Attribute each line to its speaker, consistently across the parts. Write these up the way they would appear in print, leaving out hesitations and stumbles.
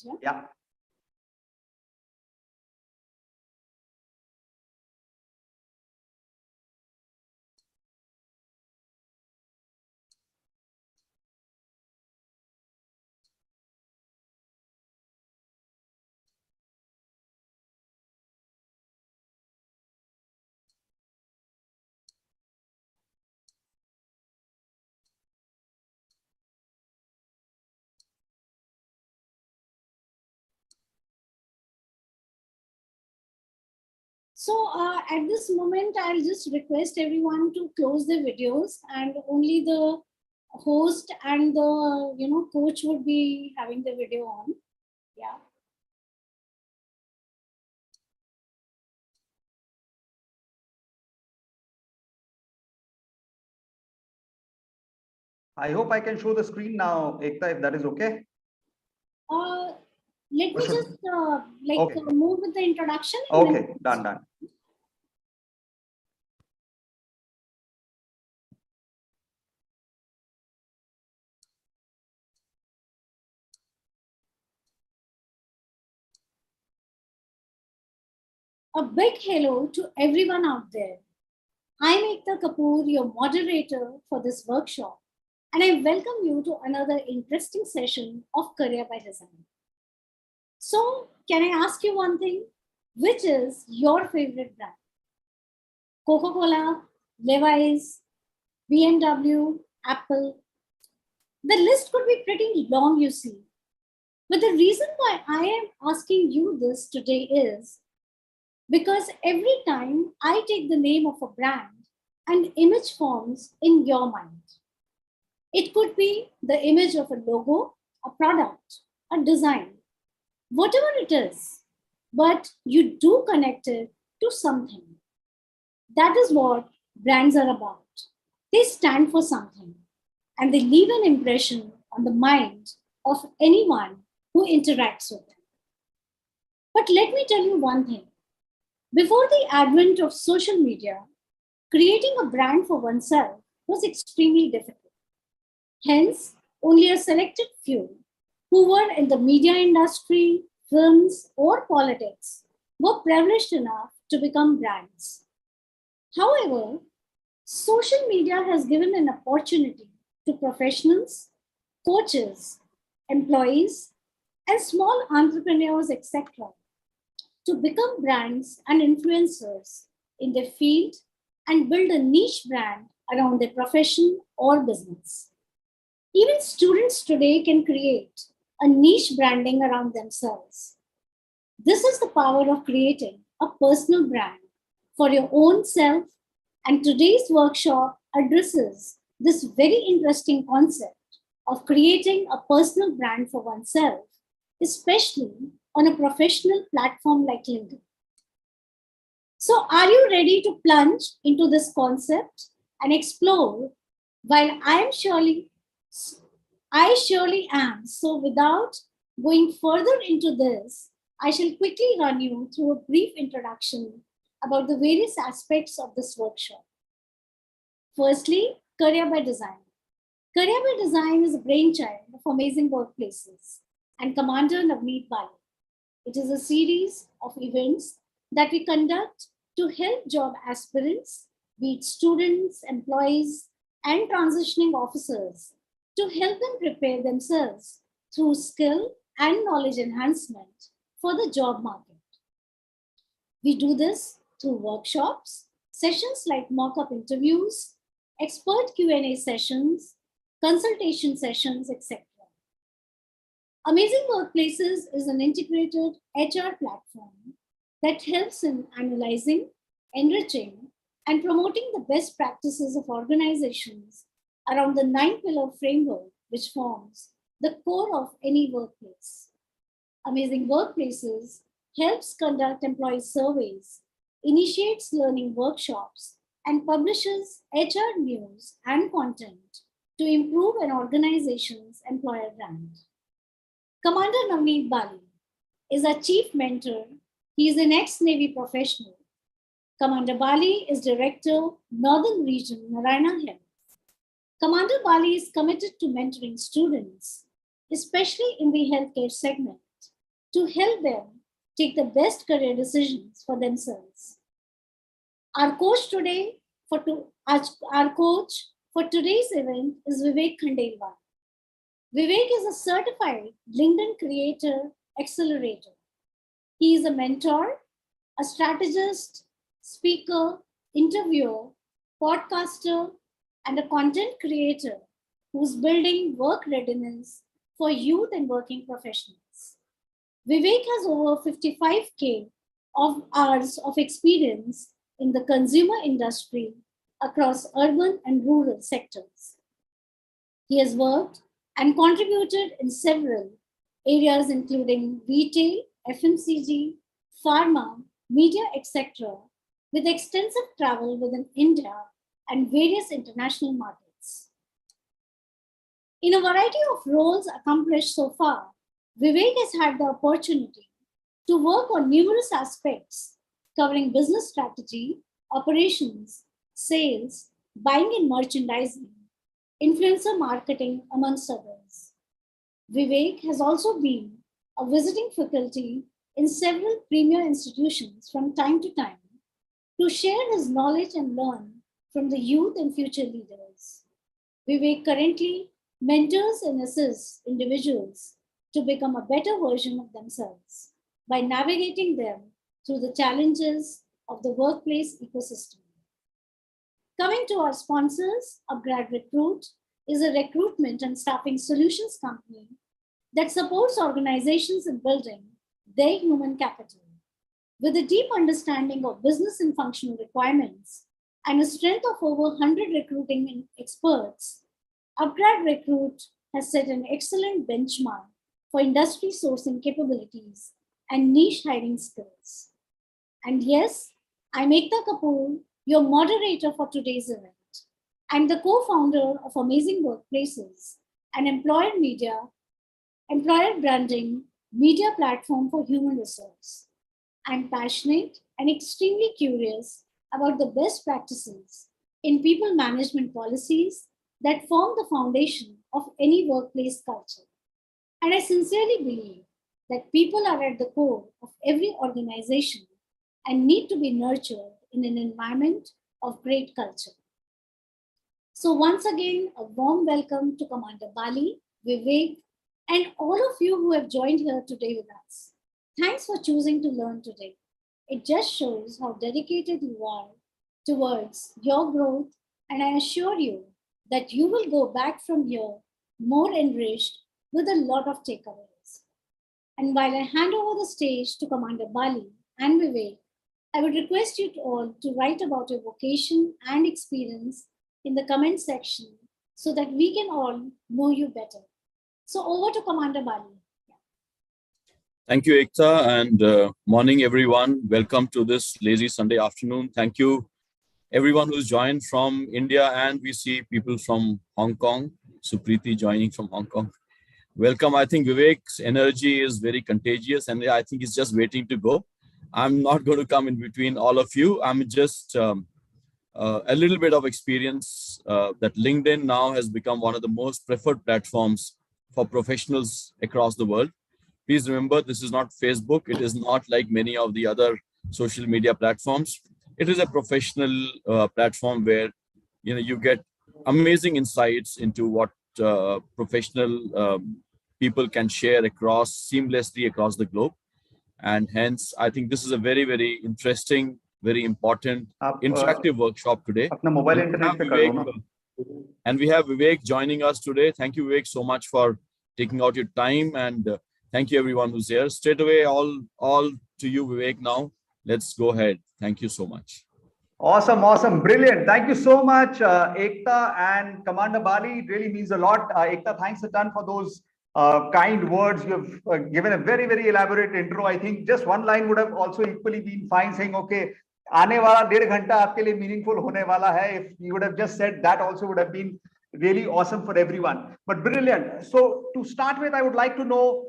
Speaker 1: start. Yeah.
Speaker 2: Yeah.
Speaker 1: So at this moment, I'll just request everyone to close the videos, and only the host and the coach would be having the video on. Yeah.
Speaker 2: I hope I can show the screen now, Ekta, if that is okay.
Speaker 1: Let me just
Speaker 2: Okay.
Speaker 1: move with the introduction. And
Speaker 2: Okay, done.
Speaker 1: A big hello to everyone out there. I'm Ekta Kapoor, your moderator for this workshop, and I welcome you to another interesting session of Career by Design. So, can I ask you one thing? Which is your favorite brand? Coca-Cola, Levi's, BMW, Apple? The list could be pretty long, you see. But the reason why I am asking you this today is because every time I take the name of a brand, an image forms in your mind. It could be the image of a logo, a product, a design, whatever it is, but you do connect it to something. That is what brands are about. They stand for something and they leave an impression on the mind of anyone who interacts with them. But let me tell you one thing. Before the advent of social media, creating a brand for oneself was extremely difficult. Hence, only a selected few who were in the media industry, films, or politics were privileged enough to become brands. However, social media has given an opportunity to professionals, coaches, employees, and small entrepreneurs, etc., to become brands and influencers in their field and build a niche brand around their profession or business. Even students today can create a niche branding around themselves. This is the power of creating a personal brand for your own self, and today's workshop addresses this very interesting concept of creating a personal brand for oneself, especially on a professional platform like LinkedIn. So, are you ready to plunge into this concept and explore? While I surely am. So, without going further into this, I shall quickly run you through a brief introduction about the various aspects of this workshop. Firstly, Career by Design. Career by Design is a brainchild of Amazing Workplaces and Commander Navneet Bali. It is a series of events that we conduct to help job aspirants, be it students, employees, and transitioning officers, to help them prepare themselves through skill and knowledge enhancement for the job market. We do this through workshops, sessions like mock-up interviews, expert Q&A sessions, consultation sessions, etc. Amazing Workplaces is an integrated HR platform that helps in analyzing, enriching, and promoting the best practices of organizations around the 9-pillar framework, which forms the core of any workplace. Amazing Workplaces helps conduct employee surveys, initiates learning workshops, and publishes HR news and content to improve an organization's employer brand. Commander Navneet Bali is our chief mentor. He is an ex-Navy professional. Commander Bali is Director, Northern Region, Narayana Health. Commander Bali is committed to mentoring students, especially in the healthcare segment, to help them take the best career decisions for themselves. Our coach today our coach for today's event is Vivek Khandelwal. Vivek is a certified LinkedIn creator accelerator. He is a mentor, a strategist, speaker, interviewer, podcaster, and a content creator who's building work readiness for youth and working professionals. Vivek has over 55K of hours of experience in the consumer industry across urban and rural sectors. He has worked and contributed in several areas including retail, FMCG, pharma, media, etc., with extensive travel within India and various international markets. In a variety of roles accomplished so far, Vivek has had the opportunity to work on numerous aspects covering business strategy, operations, sales, buying and merchandising, influencer marketing, amongst others. Vivek has also been a visiting faculty in several premier institutions from time to time to share his knowledge and learn from the youth and future leaders. Vivek currently mentors and assists individuals to become a better version of themselves by navigating them through the challenges of the workplace ecosystem. Coming to our sponsors, Upgrad Recruit is a recruitment and staffing solutions company that supports organizations in building their human capital. With a deep understanding of business and functional requirements and a strength of over 100 recruiting experts, Upgrad Recruit has set an excellent benchmark for industry sourcing capabilities and niche hiring skills. And yes, I'm Ekta Kapoor, your moderator for today's event. I'm the co-founder of Amazing Workplaces, an employer branding media platform for human resource. I'm passionate and extremely curious about the best practices in people management policies that form the foundation of any workplace culture. And I sincerely believe that people are at the core of every organization and need to be nurtured in an environment of great culture. So once again, a warm welcome to Commander Bali, Vivek, and all of you who have joined here today with us. Thanks for choosing to learn today. It just shows how dedicated you are towards your growth, and I assure you that you will go back from here more enriched with a lot of takeaways. And while I hand over the stage to Commander Bali and Vivek, I would request you all to write about your vocation and experience in the comment section so that we can all know you better. So over to Commander Bali.
Speaker 3: Thank you, Ekta, and morning, everyone. Welcome to this lazy Sunday afternoon. Thank you, everyone who's joined from India, and we see people from Hong Kong. Supriti joining from Hong Kong. Welcome. I think Vivek's energy is very contagious, and I think he's just waiting to go. I'm not going to come in between all of you. I'm just a little bit of experience that LinkedIn now has become one of the most preferred platforms for professionals across the world. Please remember, this is not Facebook. It is not like many of the other social media platforms. It is a professional platform where you get amazing insights into what professional people can share seamlessly across the globe. And hence, I think this is a very, very interesting, very important, interactive workshop today. And we have Vivek joining us today. Thank you, Vivek, so much for taking out your time, and thank you everyone who's here. Straight away, all to you, Vivek. Now, let's go ahead. Thank you so much.
Speaker 2: Awesome, brilliant. Thank you so much, Ekta and Commander Bali. It really means a lot. Ekta, thanks a ton for those kind words. You have given a very, very elaborate intro. I think just one line would have also equally been fine, saying, okay, आने वाला 1.5 घंटा आपके लिए meaningful होने वाला है. If you would have just said that, also would have been really awesome for everyone. But brilliant. So to start with, I would like to know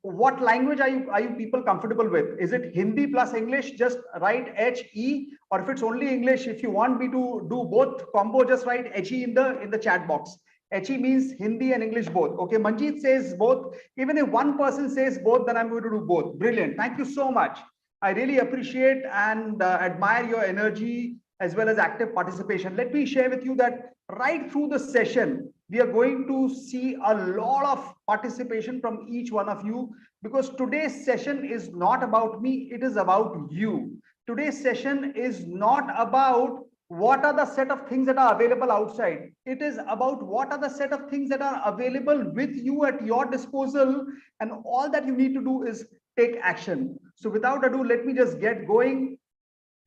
Speaker 2: what language are you people comfortable with? Is it Hindi plus English? Just write HE, or if it's only English, if you want me to do both combo, just write HE in the chat box. HE means Hindi and English both. Okay, Manjeet says both. Even if one person says both, then I'm going to do both. Brilliant. Thank you so much. I really appreciate and admire your energy as well as active participation. Let me share with you that right through the session, we are going to see a lot of participation from each one of you, because today's session is not about me, it is about you. Today's session is not about what are the set of things that are available outside. It is about what are the set of things that are available with you at your disposal, and all that you need to do is take action. So without ado, let me just get going.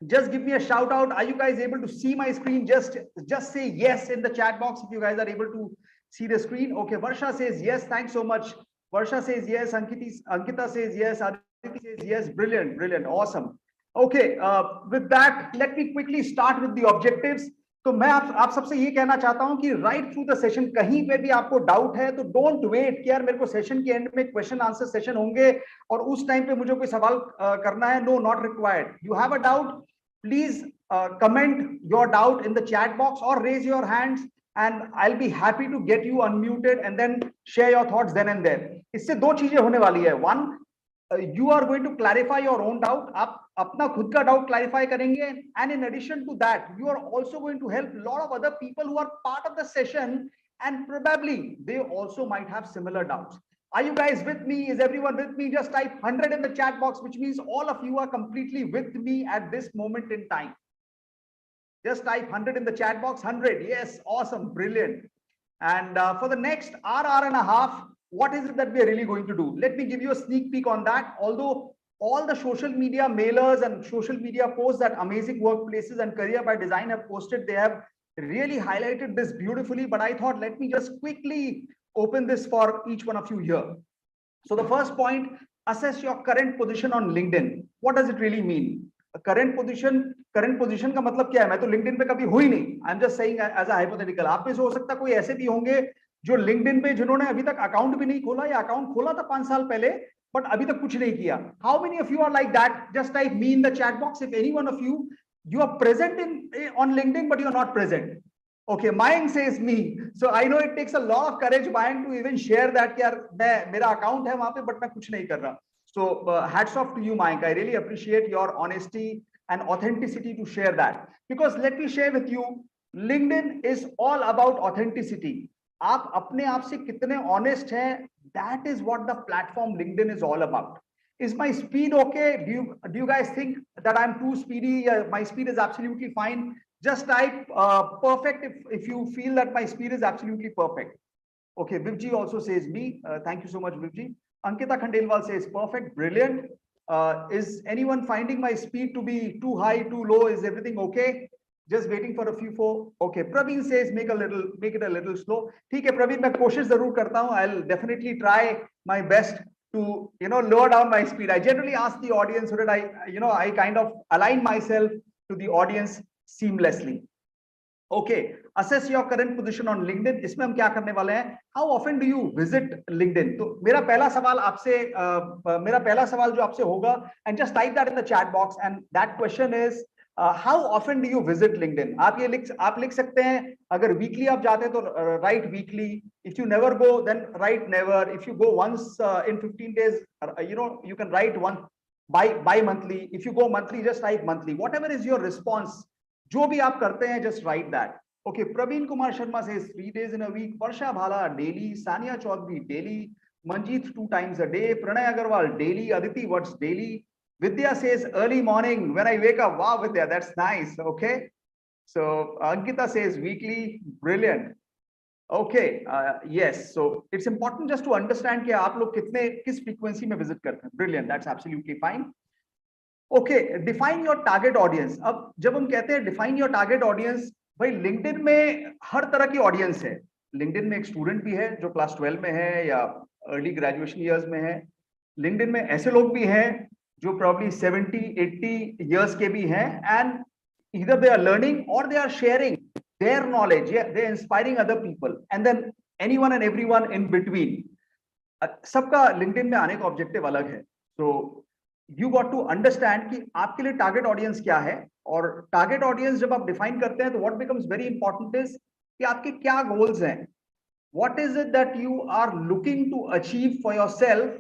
Speaker 2: Just give me a shout out. Are you guys able to see my screen? Just say yes in the chat box if you guys are able to see the screen. Okay, Varsha says yes. Thanks so much. Varsha says yes. Ankita says yes. Aditi says yes. Brilliant, brilliant, awesome. Okay, with that, let me quickly start with the objectives. तो मैं आप सबसे ये कहना चाहता हूं कि right through the session कहीं पे भी आपको डाउट है तो डोंट वेट कि यार मेरे को सेशन के एंड में क्वेश्चन आंसर सेशन होंगे और उस टाइम पे मुझे कोई सवाल करना है. No, not required. You have a doubt, please comment your doubt in the chat box or raise your hands and I'll be happy to get you unmuted and then share your thoughts then and there. इससे दो चीजें होने वाली है. One, you are going to clarify your own doubt. आप अपना खुद का डाउट क्लैरिफाई करेंगे, and in addition to that, you are also going to help a lot of other people who are part of the session and probably they also might have similar doubts. Are you guys with me? Is everyone with me? Just type 100 in the chat box, which means all of you are completely with me at this moment in time. Just type 100 in the chat box. 100. Yes, awesome, brilliant. And for the next hour and a half, what is it that we are really going to do? Let me give you a sneak peek on that. Although all the social media mailers and social media posts that Amazing Workplaces and Career by Design have posted, they have really highlighted this beautifully. But I thought, let me just quickly open this for each one of you here. So the first point, assess your current position on LinkedIn. What does it really mean? Current position का मतलब क्या है? मैं तो LinkedIn पे कभी हुई नहीं. I'm just saying as a hypothetical. आप में से हो सकता कोई ऐसे भी होंगे जो LinkedIn पे जिन्होंने अभी तक अकाउंट भी नहीं खोला या अकाउंट खोला था 5 साल पहले बट अभी तक कुछ नहीं किया. How many of you are like that? Just type me in the chat box if any one of you are present on LinkedIn but you are not present. Okay, Mayank says me. So I know it takes a lot of courage, Mayank, to even share that कि यार मेरा account है वहां पे but मैं कुछ नहीं कर रहा. So hats off to you, Mayank. I really appreciate your honesty and authenticity to share that. Because let me share with you, LinkedIn is all about authenticity. आप अपने आप से कितने honest हैं, that is what the platform LinkedIn is all about. Is my speed okay? Do you guys think that I'm too speedy? My speed is absolutely fine. Just type perfect if you feel that my speed is absolutely perfect. Okay, Vivji also says me. Thank you so much, Vivji. Ankita Khandelwal says perfect, brilliant. Is anyone finding my speed to be too high, too low? Is everything okay? Just waiting for a few more. Okay, Praveen says make it a little slow. ठीक है Praveen, मैं कोशिश जरूर करता हूँ. I'll definitely try my best to lower down my speed. I generally ask the audience so that I kind of align myself to the audience seamlessly. Okay, assess your current position on LinkedIn. इसमें हम क्या करने वाले हैं? How often do you visit LinkedIn? तो मेरा पहला सवाल जो आपसे होगा, and just type that in the chat box, and that question is how often do you visit LinkedIn? आप लिख सकते हैं. अगर weekly आप जाते हैं तो write weekly. If you never go, then write never. If you go once in 15 days, you can write one bi-monthly. If you go monthly, just type monthly. Whatever is your response, जो भी आप करते हैं, just write that. Okay, Praveen Kumar Sharma says 3 days in a week. Varsha Bhala daily. Sania Chaudhary daily. Manjeet 2 times a day. Pranay Agarwal daily. Aditi Watts daily. Vidya says early morning when I wake up. Wow, Vidya, that's nice. Okay. So Ankita says weekly. Brilliant. Okay. Yes. So it's important just to understand कि आप लोग किस frequency में visit करते हैं. Brilliant. That's absolutely fine. Okay, define your target audience. अब जब हम कहते हैं define your target audience, भाई LinkedIn में हर तरह की audience है. LinkedIn में एक student भी है जो class 12 में है या early graduation years में है. LinkedIn में ऐसे लोग भी हैं जो probably 70-80 years के भी हैं, and either they are learning or they are sharing their knowledge. Yeah, they're inspiring other people, and then anyone and everyone in between. सबका LinkedIn में आने का objective अलग है. So you got to understand कि आपके लिए target audience क्या है, और target audience जब आप define करते हैं तो what becomes very important is कि आपके क्या goals हैं. What is it that you are looking to achieve for yourself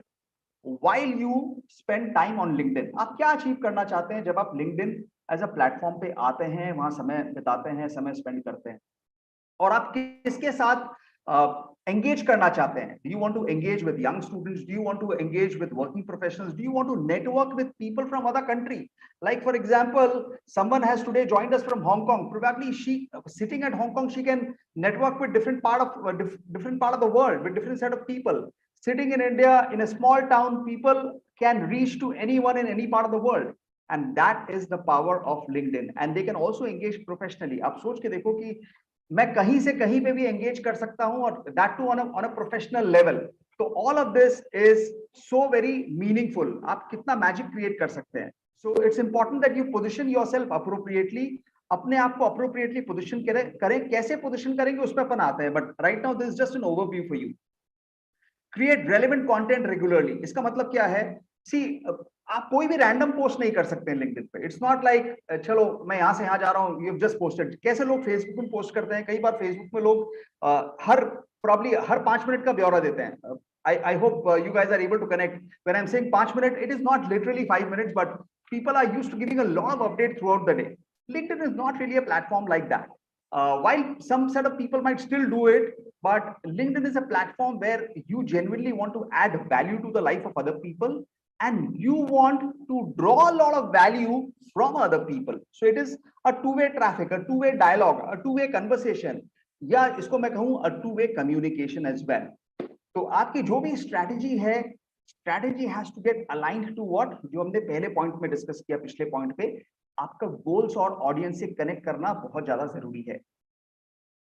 Speaker 2: while you spend time on LinkedIn? आप क्या अचीव करना चाहते हैं जब आप LinkedIn एज अ प्लेटफॉर्म पे आते हैं, वहां समय बिताते हैं, समय स्पेंड करते हैं, और आप किसके साथ engage करना चाहते हैं? Do you want to engage with young students? Do you want to engage with working professionals? Do you want to network with people from other country? Like for example, someone has today joined us from Hong Kong. Probably she sitting at Hong Kong, she can network with different part of the world, with different set of people. Sitting in India, in a small town, people can reach to anyone in any part of the world. And that is the power of LinkedIn. And they can also engage professionally. आप सोच के देखो कि मैं कहीं से कहीं पे भी एंगेज कर सकता हूं, और that too on a professional level. तो all of this is so very meaningful. आप कितना मैजिक क्रिएट कर सकते हैं. So it's important that you position yourself appropriately. अपने आप को अप्रोप्रिएटली पोजिशन करें. कैसे पोजिशन करेंगे उस पर अपन आते हैं, but right now this is just an overview for you. Create relevant content regularly. इसका मतलब क्या है? सी, आप कोई भी रैंडम पोस्ट नहीं कर सकते हैं लिंक्डइन पे. इट्स नॉट लाइक चलो मैं यहां से यहां जा रहा हूं, यू जस्ट पोस्टेड. कैसे लोग फेसबुक में पोस्ट करते हैं, कई बार फेसबुक में लोग हर 5 मिनट का ब्यौरा देते हैं. I hope you guys are able to connect. When I'm saying 5 minutes, it is not literally 5 minutes, but people are used to giving a lot of updates throughout the day. LinkedIn is not really a platform like that. While some set of people might still do it, but LinkedIn is a platform where you genuinely want to add value to the life of other people, and you want to draw a lot of value from other people. So it is a two-way traffic, a two-way dialogue, a two-way conversation, या इसको मैं कहूं a two-way communication as well. तो आपकी जो भी strategy है, strategy has to get aligned to what, जो हमने पहले पॉइंट में डिस्कस किया, पिछले पॉइंट पे, आपका गोल्स और ऑडियंस से कनेक्ट करना बहुत ज्यादा जरूरी है.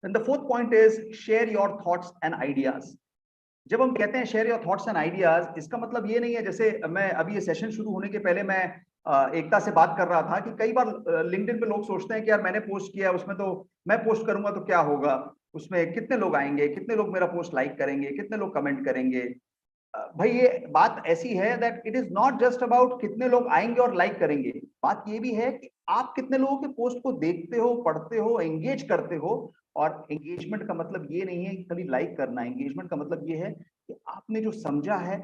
Speaker 2: And the fourth point is share your thoughts and ideas. जब हम कहते हैं share your thoughts and ideas, इसका मतलब ये नहीं है, जैसे मैं अभी ये सेशन शुरू होने के पहले मैं एकता से बात कर रहा था कि कई बार लिंक्डइन पे लोग सोचते हैं कि यार मैंने पोस्ट किया, उसमें तो मैं पोस्ट करूंगा तो क्या होगा, उसमें कितने लोग आएंगे, कितने लोग मेरा पोस्ट लाइक करेंगे, कितने लोग कमेंट करेंगे. भाई ये बात ऐसी है that it is not just about कितने लोग आएंगे और लाइक करेंगे. बात ये भी है कि आप कितने लोगों के पोस्ट को देखते हो, पढ़ते हो, एंगेज करते हो. और एंगेजमेंट का मतलब ये नहीं है कि खाली लाइक करना. एंगेजमेंट का मतलब ये है कि आपने जो समझा है,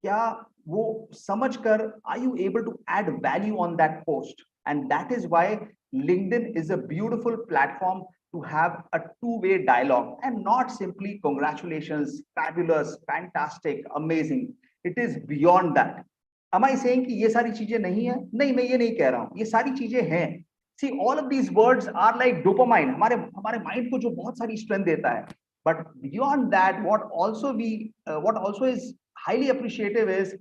Speaker 2: क्या वो समझकर are you able to add value on that post. And that is why LinkedIn is a beautiful platform to have a two-way dialogue, and not simply congratulations, fabulous, fantastic, amazing. It is beyond that. Am I saying कि ये सारी चीजें नहीं है? नहीं, मैं ये नहीं कह रहा हूं, ये सारी चीजें हैं. See, all of these words are like dopamine. हमारे माइंड को जो बहुत सारी स्ट्रेंथ देता है. But beyond that, what also is highly appreciative is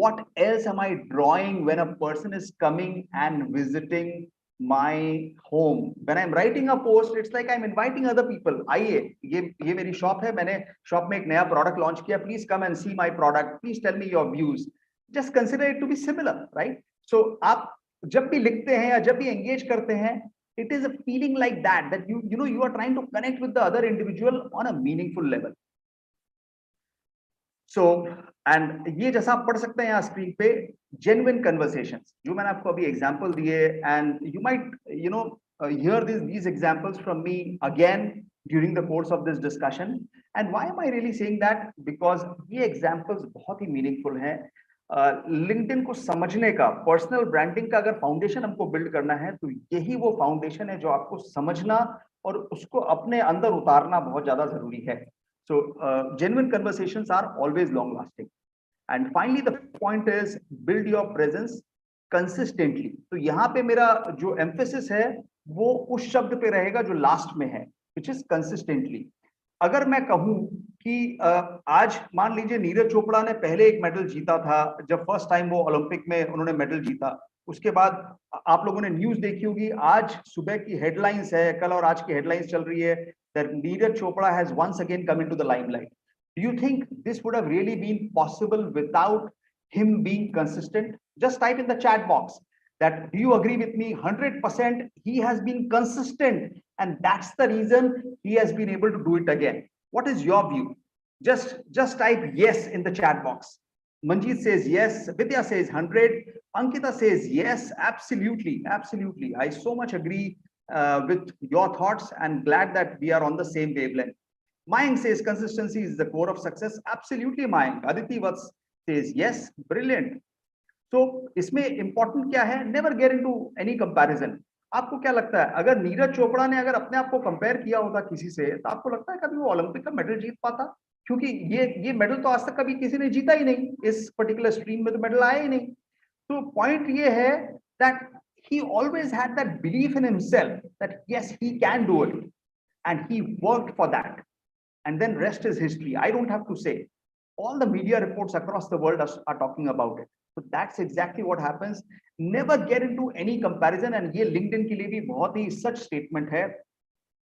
Speaker 2: what else am I drawing when a person is coming and visiting my home. When I'm writing a post, it's like I'm inviting other people. आइए, ये मेरी shop है, मैंने shop में एक नया product launch किया, please come and see my product, please tell me your views. Just consider it to be similar, right? So आप जब भी लिखते हैं या जब भी एंगेज करते हैं, it is a feeling like that you are trying to connect with the other individual on a meaningful level. So, and ये जैसा आप पढ़ सकते हैं यहाँ स्क्रीन पे, genuine conversations, जो मैंने आपको अभी एग्जांपल दिए, and you might hear these examples from me again during the course of this discussion. And why am I really saying that? Because ये examples बहुत ही meaningful हैं. लिंक्डइन को समझने का, पर्सनल ब्रांडिंग का अगर फाउंडेशन हमको बिल्ड करना है, तो यही वो फाउंडेशन है जो आपको समझना और उसको अपने अंदर उतारना बहुत ज्यादा जरूरी है. So genuine conversations are always long lasting. And finally the point is build your presence consistently. तो यहाँ पे मेरा जो एम्फेसिस है वो उस शब्द पे रहेगा जो लास्ट में है, विच इज कंसिस्टेंटली. अगर मैं कहूं कि आज मान लीजिए नीरज चोपड़ा ने पहले एक मेडल जीता था, जब फर्स्ट टाइम वो ओलंपिक में उन्होंने मेडल जीता, उसके बाद आप लोगों ने न्यूज देखी होगी, आज सुबह की हेडलाइंस है, कल और आज की हेडलाइंस चल रही है that Neeraj Chopra has once again come into the limelight. Do you think this would have really been possible without him being consistent? Just type in the chat box that do you agree with me 100%? He has been consistent, and that's the reason he has been able to do it again. What is your view? Just type yes in the chat box. Manjeet says yes, Vidya says 100, Ankita says yes, absolutely. I so much agree with your thoughts, and glad that we are on the same wavelength. Mayank says consistency is the core of success. Absolutely, Mayank. Aditi Vats says yes, brilliant. So इसमें important क्या है? Never get into any comparison. आपको क्या लगता है अगर नीरज चोपड़ा ने अगर अपने आप को कंपेयर किया होता किसी से तो आपको लगता है कभी वो ओलंपिक का मेडल जीत पाता? क्योंकि ये मेडल तो आज तक कभी किसी ने जीता ही नहीं, इस पर्टिकुलर स्ट्रीम में तो मेडल आया ही नहीं. तो पॉइंट ये है that he always had that belief in himself that yes, he can do it, and he worked for that, and then rest is history. I don't have to say. All the media reports across the world are talking about it. So that's exactly what happens. Never get into any comparison. And ये LinkedIn के लिए भी बहुत ही such statement है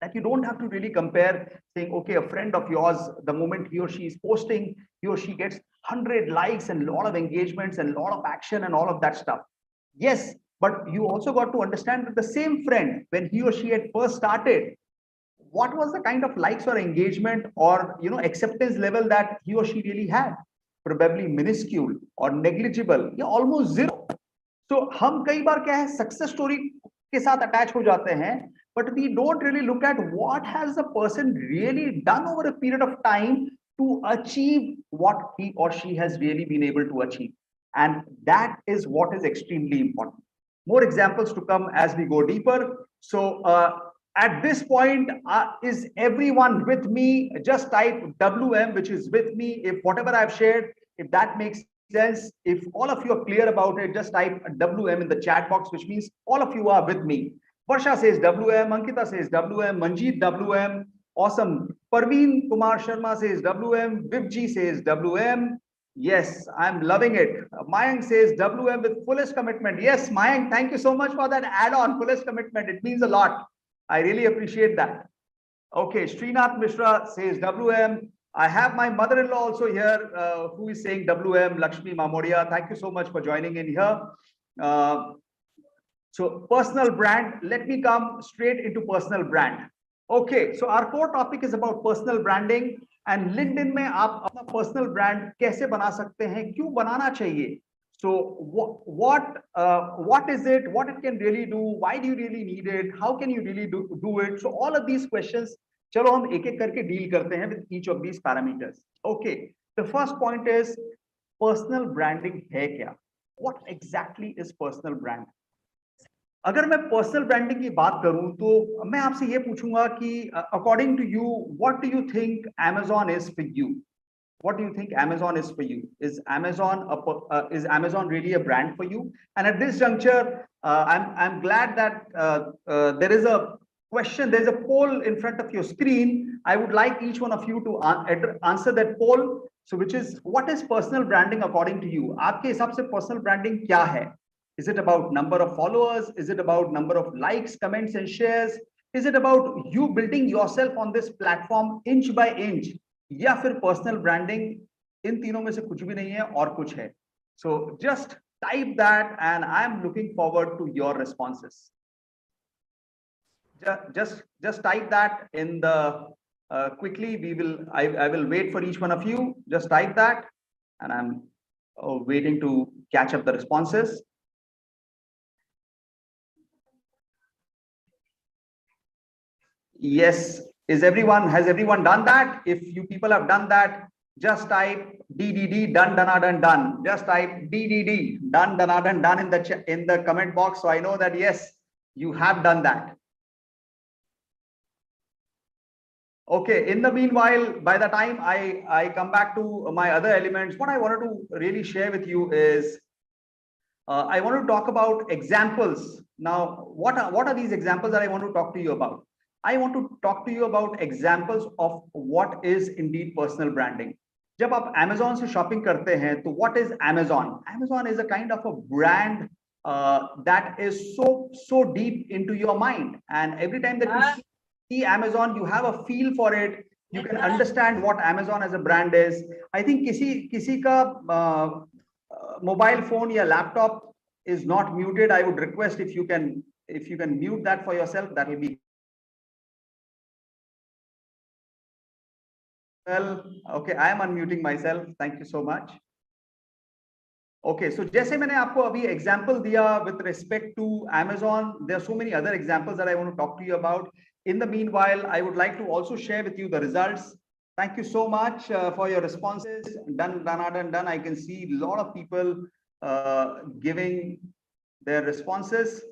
Speaker 2: that you don't have to really compare, saying, okay, a friend of yours, the moment he or she is posting, he or she gets 100 likes and a lot of engagements and a lot of action and all of that stuff. Yes, but you also got to understand that the same friend, when he or she had first started, what was the kind of likes or engagement or acceptance level that he or she really had? Probably minuscule or negligible, yeah, almost zero. So हम कई बार क्या है success story के साथ attach हो जाते हैं, but we don't really look at what has the person really done over a period of time to achieve what he or she has really been able to achieve, and that is what is extremely important. More examples to come as we go deeper. So at this point, is everyone with me? Just type WM, which is with me. If whatever I've shared, if that makes sense, if all of you are clear about it, just type WM in the chat box, which means all of you are with me. Varsha says WM, Ankita says WM, Manjeet WM, awesome. Parveen Kumar Sharma says WM, Vivji says WM. Yes, I'm loving it. Mayank says WM with fullest commitment. Yes, Mayank, thank you so much for that add-on, fullest commitment. It means a lot. I really appreciate that. Okay, Srinath Mishra says WM. I have my mother-in-law also here who is saying WM, Lakshmi Mamodia. Thank you so much for joining in here. So personal brand, let me come straight into personal brand. Okay, so our core topic is about personal branding and LinkedIn में आप अपना personal brand कैसे बना सकते हैं, क्यों बनाना चाहिए? So what is it, what it can really do, why do you really need it, how can you really do it? So all of these questions, चलो हम एक एक करके deal करते हैं with each of these parameters. Okay, the first point is personal branding है क्या? What exactly is personal brand? अगर मैं पर्सनल ब्रांडिंग की बात करूं तो मैं आपसे ये पूछूंगा कि according to you what do you think Amazon is for you? What do you think Amazon is for you? Is Amazon really a brand for you? And at this juncture, I'm glad that there is a question, there is a poll in front of your screen. I would like each one of you to answer that poll. So, which is, what is personal branding according to you? आपके हिसाब से personal branding क्या है? Is it about number of followers? Is it about number of likes, comments, and shares? Is it about you building yourself on this platform inch by inch? या फिर personal branding इन तीनों में से कुछ भी नहीं है और कुछ है? So just type that and I am looking forward to your responses. just type that in the quickly. I will wait for each one of you. Just type that and I'm waiting to catch up the responses. Yes, has everyone done that? If you people have done that, just type DDD, done, done. Just type DDD, done, done in the comment box, so I know that yes, you have done that. Okay, in the meanwhile, by the time I come back to my other elements, what I wanted to really share with you is I want to talk about examples. Now, what are these examples that I want to talk to you about? I want to talk to you about examples of what is indeed personal branding. जब आप Amazon से shopping करते हैं, तो what is Amazon? Amazon is a kind of a brand that is so deep into your mind, and every time that you see Amazon, you have a feel for it. You can understand what Amazon as a brand is. I think किसी का mobile phone या laptop is not muted. I would request if you can mute that for yourself, that will be well. Okay, I am unmuting myself. Thank you so much. Okay, so जैसे मैंने आपको अभी example दिया with respect to Amazon, there are so many other examples that I want to talk to you about. In the meanwhile, I would like to also share with you the results. Thank you so much for your responses. Done. I can see a lot of people giving their responses.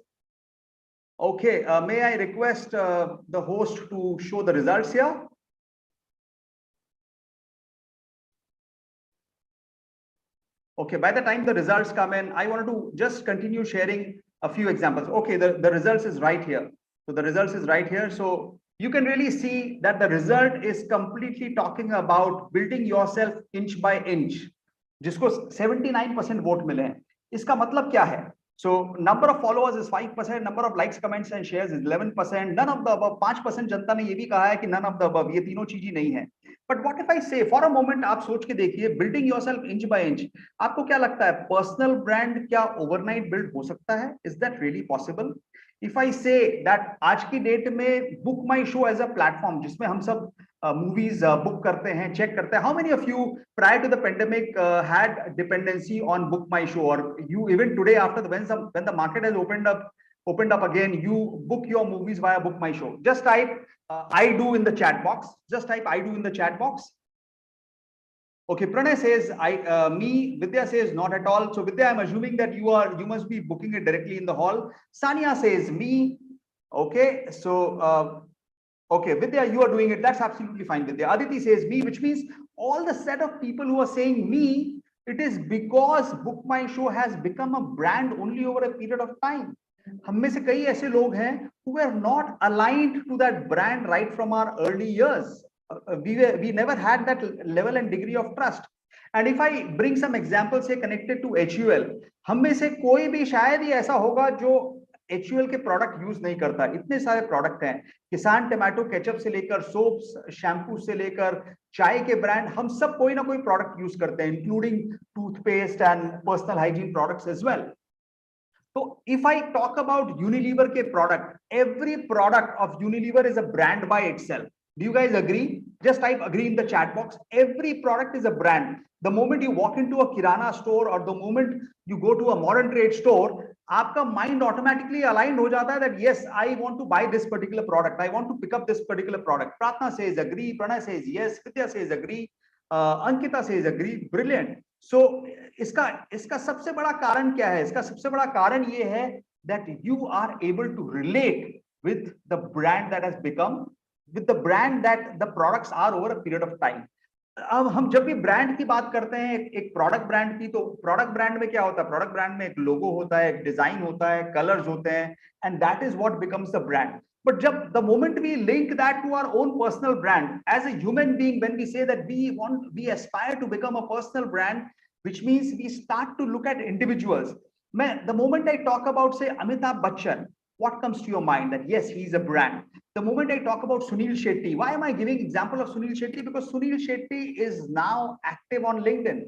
Speaker 2: Okay, may I request the host to show the results here? Okay, by the time the results come in, I wanted to just continue sharing a few examples. Okay, the results is right here. So the results is right here. So you can really see that the result is completely talking about building yourself inch by inch, जिसको 79% vote मिले हैं. इसका मतलब क्या है? So number of followers is 5%, number of likes, comments and shares is 11%. None of the above. 5% जनता ने ये भी कहा है कि none of the above. ये तीनों चीजें नहीं है. But what if I say for a moment, आप सोच के देखिए, building yourself inch by inch. आपको क्या लगता है, पर्सनल ब्रांड क्या ओवरनाइट बिल्ड हो सकता है? Is that really possible? If I say that आज की डेट में book my show as a platform जिसमें हम सब मूवीज बुक करते हैं, चेक करते हैं, how many of you prior to the pandemic had dependency on Book my Show, और you even today after when the market has opened up again, you book your movies via book my show? Just type I do in the chat box. Just type I do in the chat box. Okay, Pranay says me. Vidya says not at all. So Vidya, I'm assuming that you must be booking it directly in the hall. Sania says me. Okay, so okay, Vidya, you are doing it. That's absolutely fine, Vidya. Aditi says me, which means all the set of people who are saying me, it is because Book My Show has become a brand only over a period of time. हम में से कई ऐसे लोग हैं who were not aligned to that brand right from our early years. We never had that level and degree of trust. And if I bring some examples say connected to HUL, हम में से कोई भी शायद ही ऐसा होगा जो HUL के प्रोडक्ट यूज नहीं करता. इतने सारे प्रोडक्ट हैं, किसान टमाटो केचप से लेकर सोप्स, शैम्पू से लेकर चाय के ब्रांड, हम सब कोई ना कोई प्रोडक्ट यूज करते हैं, including toothpaste and personal hygiene products as well. So if I talk about Unilever ke product, every product of Unilever is a brand by itself. Do you guys agree? Just type agree in the chat box. Every product is a brand. The moment you walk into a kirana store or the moment you go to a modern trade store, आपका mind automatically aligned हो जाता है that yes, I want to buy this particular product. I want to pick up this particular product. Pratna says agree. Pranay says yes. Vidya says agree. Ankita says agree. Brilliant. So इसका सबसे बड़ा कारण क्या है? इसका सबसे बड़ा कारण ये है that you are able to relate with the brand that has become, with the brand that the products are over a period of time. अब हम जब भी ब्रांड की बात करते हैं, एक प्रोडक्ट ब्रांड की, तो प्रोडक्ट ब्रांड में क्या होता है? प्रोडक्ट ब्रांड में एक लोगो होता है, एक डिजाइन होता है, कलर्स होते हैं, and that is what becomes the brand. But जब the moment we link that to our own personal brand, as a human being, when we say that we aspire to become a personal brand, which means we start to look at individuals. The moment I talk about, say, Amitabh Bachchan, what comes to your mind? That yes, he's a brand. The moment I talk about Sunil Shetty, why am I giving example of Sunil Shetty? Because Sunil Shetty is now active on LinkedIn.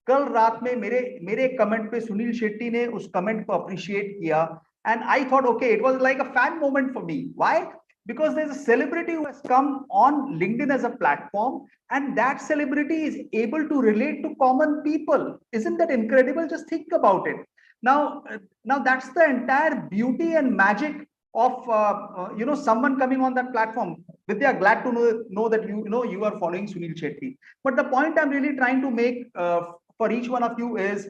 Speaker 2: कल रात में मेरे comment पे सुनील शेट्टी ने उस comment को appreciate किया, and I thought, okay, it was like a fan moment for me. Why? Because there's a celebrity who has come on LinkedIn as a platform, and that celebrity is able to relate to common people. Isn't that incredible? Just think about it. Now that's the entire beauty and magic of someone coming on that platform. Vidya, glad to know that you are following Sunil Shetty. But the point I'm really trying to make for each one of you is,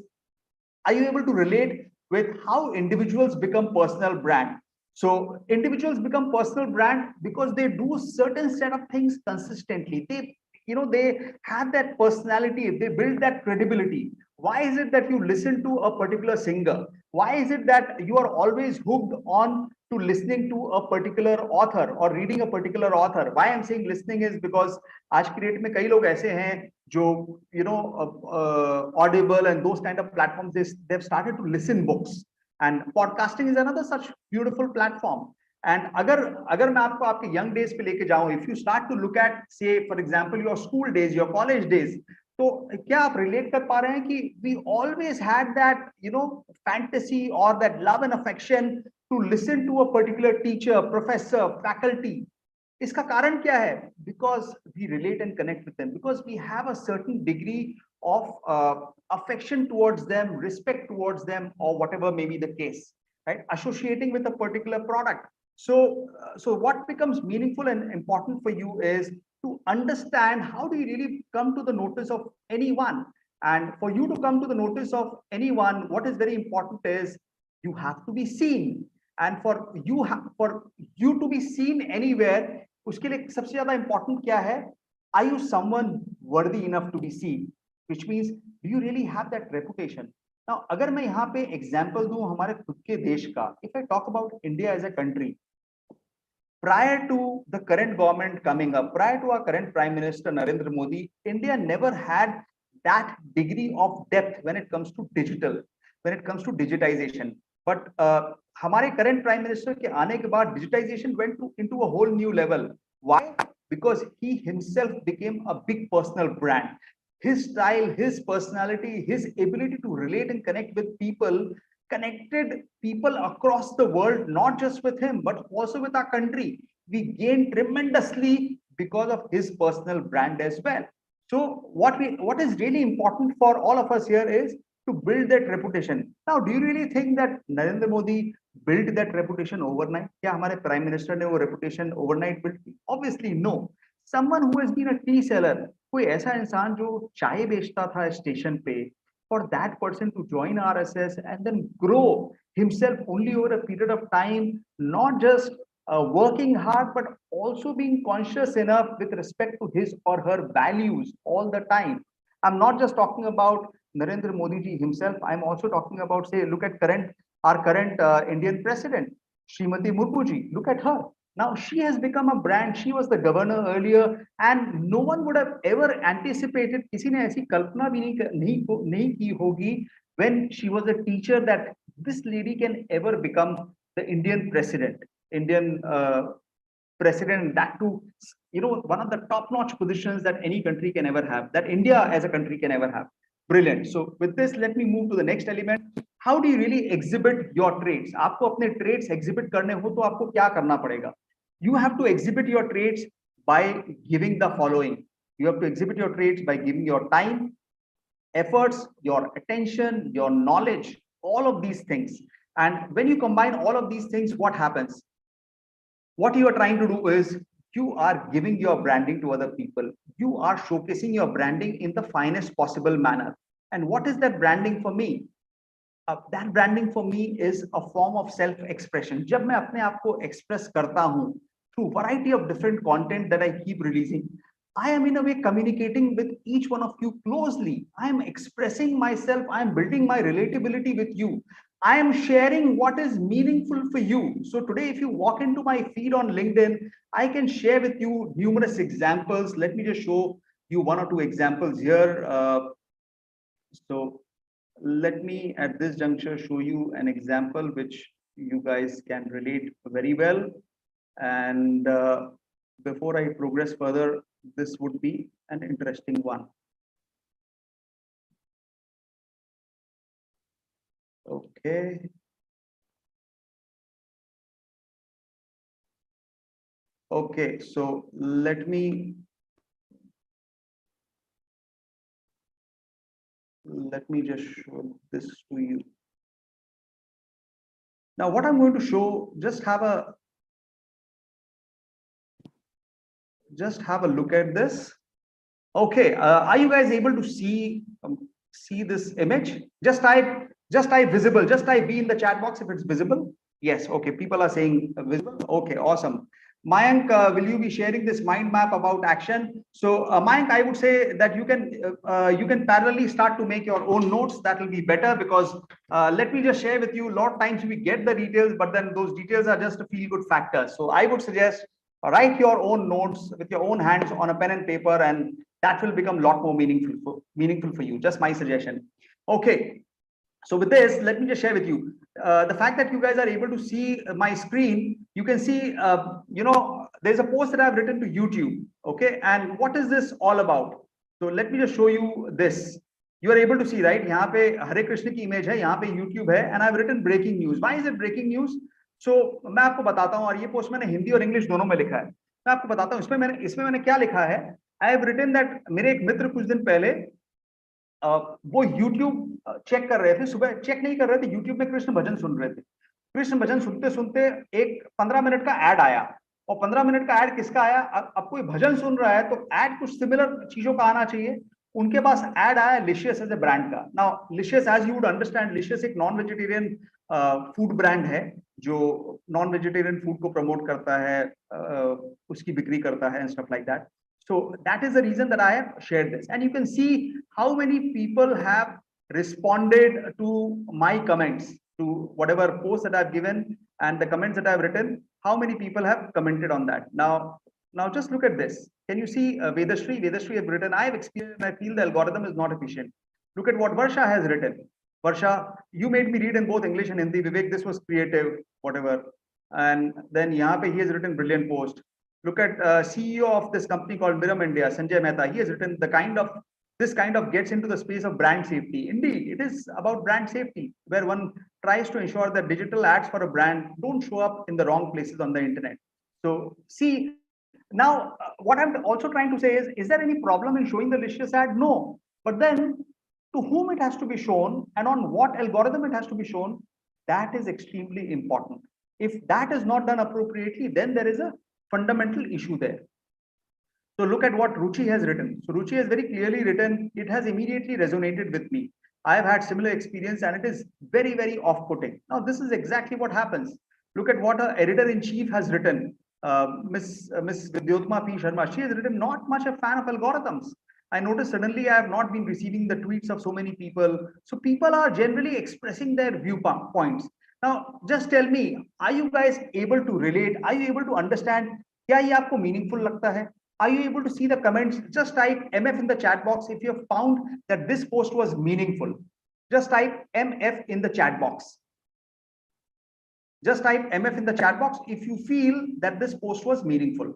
Speaker 2: are you able to relate with how individuals become personal brand? So individuals become personal brand because they do certain set of things consistently. They have that personality, they build that credibility. Why is it that you listen to a particular singer? Why is it that you are always hooked on to listening to a particular author or reading a particular author? Why I'm saying listening is because आज की date में कई लोग ऐसे हैं जो Audible and those kind of platforms, they've started to listen books, and podcasting is another such beautiful platform. And अगर मैं आपको आपके young days पे लेके जाऊं, if you start to look at, say for example, your school days, your college days, तो क्या आप relate कर पा रहे हैं कि we always had that fantasy or that love and affection to listen to a particular teacher, professor, faculty? इसका कारण क्या है? Because we relate and connect with them, because we have a certain degree of affection towards them, respect towards them, or whatever may be the case, right? Associating with a particular product. So what becomes meaningful and important for you is to understand how do you really come to the notice of anyone. And for you to come to the notice of anyone, what is very important is you have to be seen. And for you to be seen anywhere, उसके लिए सबसे ज़्यादा important क्या है? Are you someone worthy enough to be seen? Which means, do you really have that reputation? Now, अगर मैं यहाँ पे example दूँ हमारे खुद के देश का, if I talk about India as a country, prior to the current government coming up, prior to our current Prime Minister Narendra Modi, India never had that degree of depth when it comes to digital, when it comes to digitization. But हमारे current Prime Minister के आने के बाद digitization went into a whole new level. Why? Because he himself became a big personal brand. His style, his personality, his ability to relate and connect with people connected people across the world, not just with him, but also with our country. We gained tremendously because of his personal brand as well. So what is really important for all of us here is to build that reputation. Now, do you really think that Narendra Modi built that reputation overnight? क्या हमारे Prime Minister ने वो reputation overnight built की? Obviously no. Someone who has been a tea seller, कोई ऐसा इंसान जो चाय बेचता था स्टेशन पे, for that person to join RSS and then grow himself only over a period of time, not just working hard, but also being conscious enough with respect to his or her values all the time. I'm not just talking about Narendra Modi ji himself. I'm also talking about, say, look at our current Indian president, Srimati Murmu ji. Look at her. Now she has become a brand. She was the governor earlier, and no one would have ever anticipated. किसी ने ऐसी कल्पना भी नहीं की होगी when she was a teacher that this lady can ever become the Indian president. Indian president, that too, one of the top-notch positions that any country can ever have, that India as a country can ever have. Brilliant. So with this, let me move to the next element. How do you really exhibit your traits? आपको अपने traits exhibit करने हो तो आपको क्या करना पड़ेगा? You have to exhibit your traits by giving the following. You have to exhibit your traits by giving your time, efforts, your attention, your knowledge, all of these things. And when you combine all of these things, what happens? What you are trying to do is you are giving your branding to other people. You are showcasing your branding in the finest possible manner. And what is that branding for me? That branding for me is a form of self-expression. जब मैं अपने आप को express करता हूँ through variety of different content that I keep releasing, I am in a way communicating with each one of you closely. I am expressing myself. I am building my relatability with you. I am sharing what is meaningful for you. So today, if you walk into my feed on LinkedIn, I can share with you numerous examples. Let me just show you one or two examples here. So let me at this juncture show you an example which you guys can relate very well. And before I progress further, this would be an interesting one. Okay. Okay, so let me just show this to you. Now, what I'm going to show, just have a look at this. Okay, are you guys able to see this image? Just type visible. Just type V in the chat box if it's visible. Yes. Okay. People are saying visible. Okay. Awesome. Mayank, will you be sharing this mind map about action? So Mayank, I would say that you can parallelly start to make your own notes. That will be better because let me just share with you. A lot of times we get the details, but then those details are just a feel good factor. So I would suggest write your own notes with your own hands on a pen and paper, and that will become a lot more meaningful for you. Just my suggestion. Okay. So with this, let me just share with you the fact that you guys are able to see my screen. You can see, there's a post that I've written to YouTube. Okay. And what is this all about? So let me just show you this. You are able to see, right? यहाँ पे हरे कृष्ण की image है, यहाँ पे YouTube है, and I've written breaking news. Why is it breaking news? So मैं आपको बताता हूँ, और ये पोस्ट मैंने हिंदी और इंग्लिश दोनों में लिखा है. मैं आपको बताता हूँ इसमें मैंने क्या लिखा है. I have written that मेरे एक मित्र कुछ दिन पहले वो YouTube चेक कर रहे थे, सुबह चेक नहीं कर रहे थे, YouTube में कृष्ण भजन सुन रहे थे. कृष्ण भजन सुनते सुनते एक 15 मिनट का एड आया और 15 मिनट का ऐड किसका आया? अब कोई भजन सुन रहा है तो ऐड कुछ सिमिलर चीजों का आना चाहिए। उनके पास ऐड आया लिशियस एज ए ब्रांड का। Now Licious, as you would understand, Licious एक नॉन वेजिटेरियन फूड ब्रांड है जो नॉन वेजिटेरियन फूड को प्रमोट करता है, उसकी बिक्री करता है and stuff like that. So that is the reason that I have shared this, and you can see how many people have responded to my comments, to whatever post that I've given and the comments that I've written. How many people have commented on that? Now just look at this. Can you see Vedashri? Vedashri have written, I have experienced and I feel the algorithm is not efficient. Look at what Varsha has written. Varsha, you made me read in both English and Hindi. Vivek, this was creative, whatever. And then yahan pe he has written brilliant post. Look at CEO of this company called Miram India, Sanjay Mehta. He has written this kind of gets into the space of brand safety. Indeed, it is about brand safety, where one tries to ensure that digital ads for a brand don't show up in the wrong places on the internet. So see, now what I'm also trying to say is there any problem in showing the licious ad? No. But then to whom it has to be shown and on what algorithm it has to be shown, that is extremely important. If that is not done appropriately, then there is a fundamental issue there. So look at what Ruchi has written. So Ruchi has very clearly written, it has immediately resonated with me. I have had similar experience and it is very, very off-putting. Now, this is exactly what happens. Look at what our editor-in-chief has written, Miss Vidyotma P. Sharma. She has written, not much a fan of algorithms. I noticed suddenly I have not been receiving the tweets of so many people. So people are generally expressing their viewpoints. Now, just tell me, are you guys able to relate? Are you able to understand? क्या ये आपको meaningful लगता है? Are you able to see the comments? Just type MF in the chat box if you have found that this post was meaningful. Just type MF in the chat box. Just type MF in the chat box if you feel that this post was meaningful.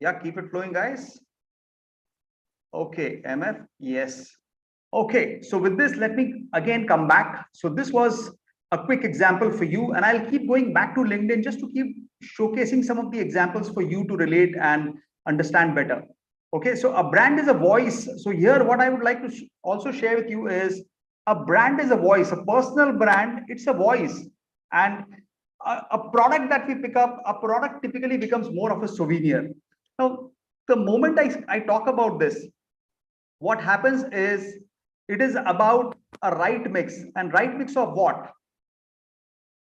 Speaker 2: Yeah, keep it flowing, guys. Okay, MF, yes. Okay, so with this, let me again come back. So this was a quick example for you, and I'll keep going back to LinkedIn just to keep showcasing some of the examples for you to relate and understand better. Okay, so a brand is a voice. So here, what I would like to also share with you is a brand is a voice, a personal brand, it's a voice. And a product that we pick up, a product typically becomes more of a souvenir. Now, the moment I talk about this, what happens is it is about a right mix, and right mix of what?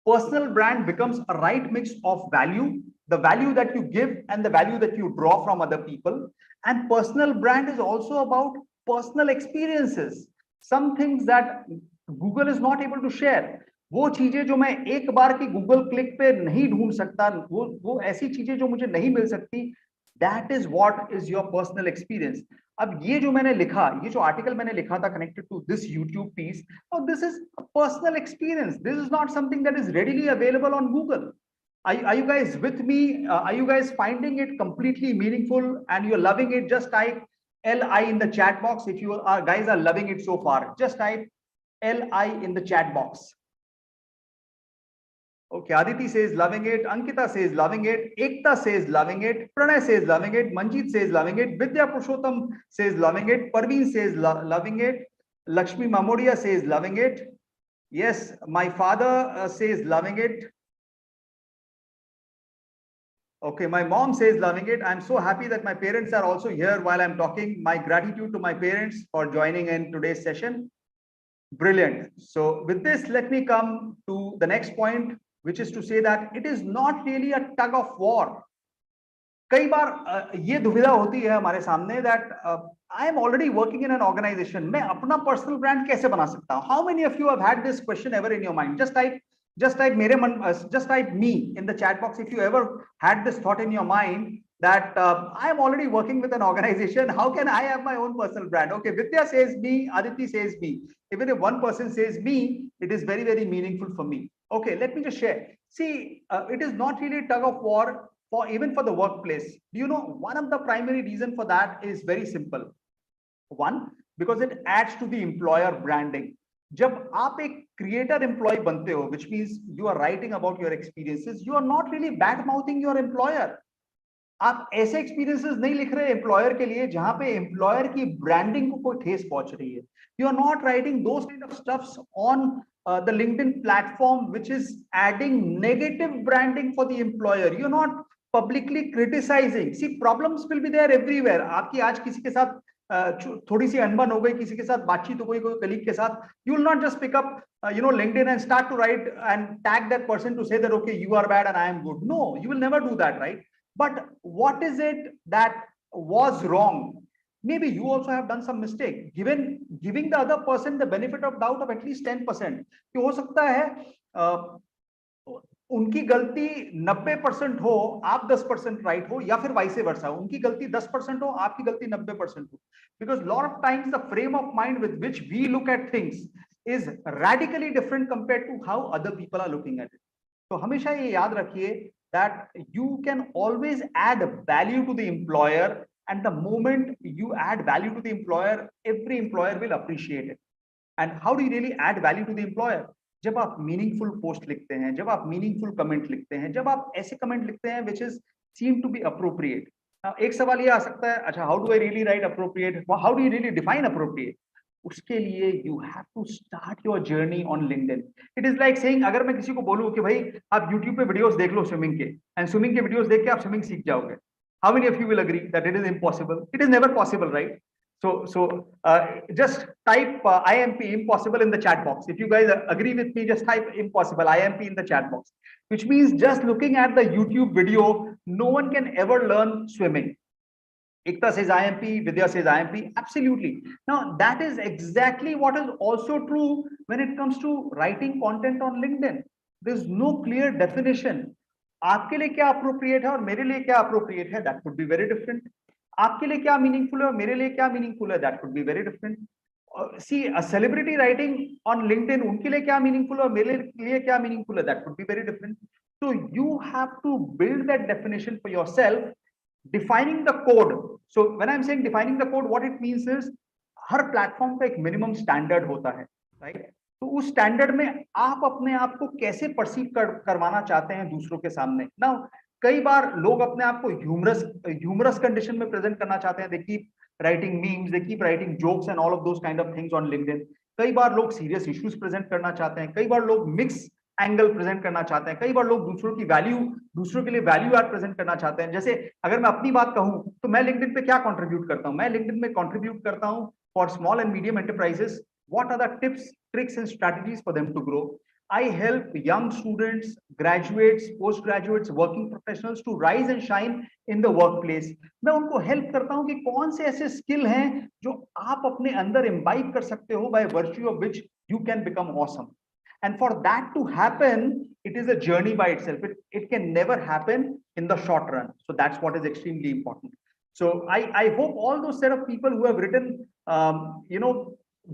Speaker 2: Personal brand becomes a right mix of value, the value that you give and the value that you draw from other people. And personal brand is also about personal experiences, some things that Google is not able to share. वो चीजें जो मैं एक बार की Google click पे नहीं ढूंढ सकता, वो ऐसी चीजें जो मुझे नहीं मिल सकती, that is what is your personal experience. अब ये जो मैंने लिखा, ये जो आर्टिकल मैंने लिखा था connected to this YouTube piece, now this is a personal experience. This is not something that is readily available on Google. Are you guys with me? Are you guys finding it completely meaningful and you're loving it? Just type LI in the chat box if you are guys are loving it so far. Just type LI in the chat box. Okay, Aditi says loving it, Ankita says loving it, Ekta says loving it, Pranay says loving it, Manjeet says loving it, Vidya Purushottam says loving it, Parveen says loving it, Lakshmi Mamodia says loving it. Yes, my father says loving it. Okay, my mom says loving it. I'm so happy that my parents are also here while I'm talking. My gratitude to my parents for joining in today's session. Brilliant. So with this, let me come to the next point, which is to say that it is not really a tug of war. कई बार ये दुविधा होती है हमारे सामने that I am already working in an organization. मैं अपना personal brand कैसे बना सकता हूँ? How many of you have had this question ever in your mind? Just type just type me in the chat box if you ever had this thought in your mind that I am already working with an organization. How can I have my own personal brand? Okay, Vidya says me, Aditi says me. Even if one person says me, it is very, very meaningful for me. Okay, let me just share. See, it is not really a tug of war for even for the workplace. Do you know one of the primary reason for that is very simple. One, because it adds to the employer branding. जब आप एक creator employee बनते हो, which means you are writing about your experiences, you are not really bad mouthing your employer. आप ऐसे experiences नहीं लिख रहे एम्प्लॉयर के लिए जहां पे एम्प्लॉयर की ब्रांडिंग को कोई ठेस पहुंच रही है. You are not writing those kind of stuffs on the LinkedIn platform which is adding negative branding for the employer. You're not publicly criticizing. See, problems will be there everywhere. आपकी आज किसी के साथ थोड़ी सी अनबन हो गई, किसी के साथ बातचीत हो गई, कोई कलीग के साथ, you will not just pick up LinkedIn and start to write and tag that person to say that okay, you are bad and I am good. No, you will never do that, right? But what is it that was wrong? Maybe you also have done some mistake. Giving the other person the benefit of doubt of at least 10%. कि हो सकता है उनकी गलती 90% हो, आप 10% right हो, या फिर वाइस वर्सा, उनकी गलती 10% हो, आपकी गलती 90% हो. Because lot of times the frame of mind with which we look at things is radically different compared to how other people are looking at it. तो हमेशा ये याद रखिए that you can always add value to the employer, and the moment you add value to the employer, every employer will appreciate it. And how do you really add value to the employer? जब आप meaningful post लिखते हैं, जब आप meaningful comment लिखते हैं, जब आप ऐसे कमेंट लिखते हैं which is seem to be appropriate. एक सवाल ये आ सकता है, अच्छा how do I really write appropriate? How do you really define appropriate? उसके लिए you have to start your journey on LinkedIn. It is like saying, अगर मैं किसी को बोलूं कि भाई आप YouTube पे वीडियोस देख लो स्विमिंग के, and स्विमिंग के वीडियोस देख के आप स्विमिंग सीख जाओगे. How many of you will agree that it is impossible? It is never possible, right? So just type IMP, impossible, in the chat box. If you guys agree with me, just type impossible, IMP, in the chat box. Which means just looking at the YouTube video, no one can ever learn swimming. Ekta says IMP, Vidya says IMP. Absolutely. Now that is exactly what is also true when it comes to writing content on LinkedIn. There's no clear definition. आपके लिए क्या appropriate है और मेरे लिए क्या appropriate है, that could be very different. आपके लिए क्या मीनिंगफुल है और मेरे लिए क्या मीनिंगफुल है, that could be very different. See a celebrity writing on LinkedIn, उनके लिए क्या मीनिंगफुल है और मेरे लिए क्या मीनिंगफुल है, that could be very different. So you have to build that definition for yourself, defining the code. So when I am saying defining the code, what it means is हर platform का एक minimum standard होता है, right? तो उस standard में आप अपने आप को कैसे परसीव करवाना चाहते हैं दूसरों के सामने. नाउ कई बार लोग अपने आप को ह्यूमरस कंडीशन में प्रेजेंट करना चाहते हैं. They keep writing memes, they keep writing jokes and all of those kind of things on LinkedIn. कई बार लोग सीरियस इश्यूज प्रेजेंट करना चाहते हैं, कई बार लोग मिक्स एंगल प्रेजेंट करना चाहते हैं, कई बार लोग दूसरों की वैल्यू, दूसरों के लिए वैल्यू ऐड प्रेजेंट करना चाहते हैं. जैसे अगर मैं अपनी बात कहूं तो मैं लिंक्डइन पे क्या कंट्रीब्यूट करता हूं? मैं लिंक्डइन में कंट्रीब्यूट करता हूं for small and medium enterprises. What are the tips, tricks and strategies for them to grow? I help young students, graduates, postgraduates, working professionals to rise and shine in the workplace. मैं उनको help करता हूं कि कौन से ऐसे skill हैं जो आप अपने अंदर इम्बाइब कर सकते हो, by virtue of which you can become awesome. And for that to happen, it is a journey by itself. It can never happen in the short run. So that's what is extremely important. So I hope all those set of people who have written,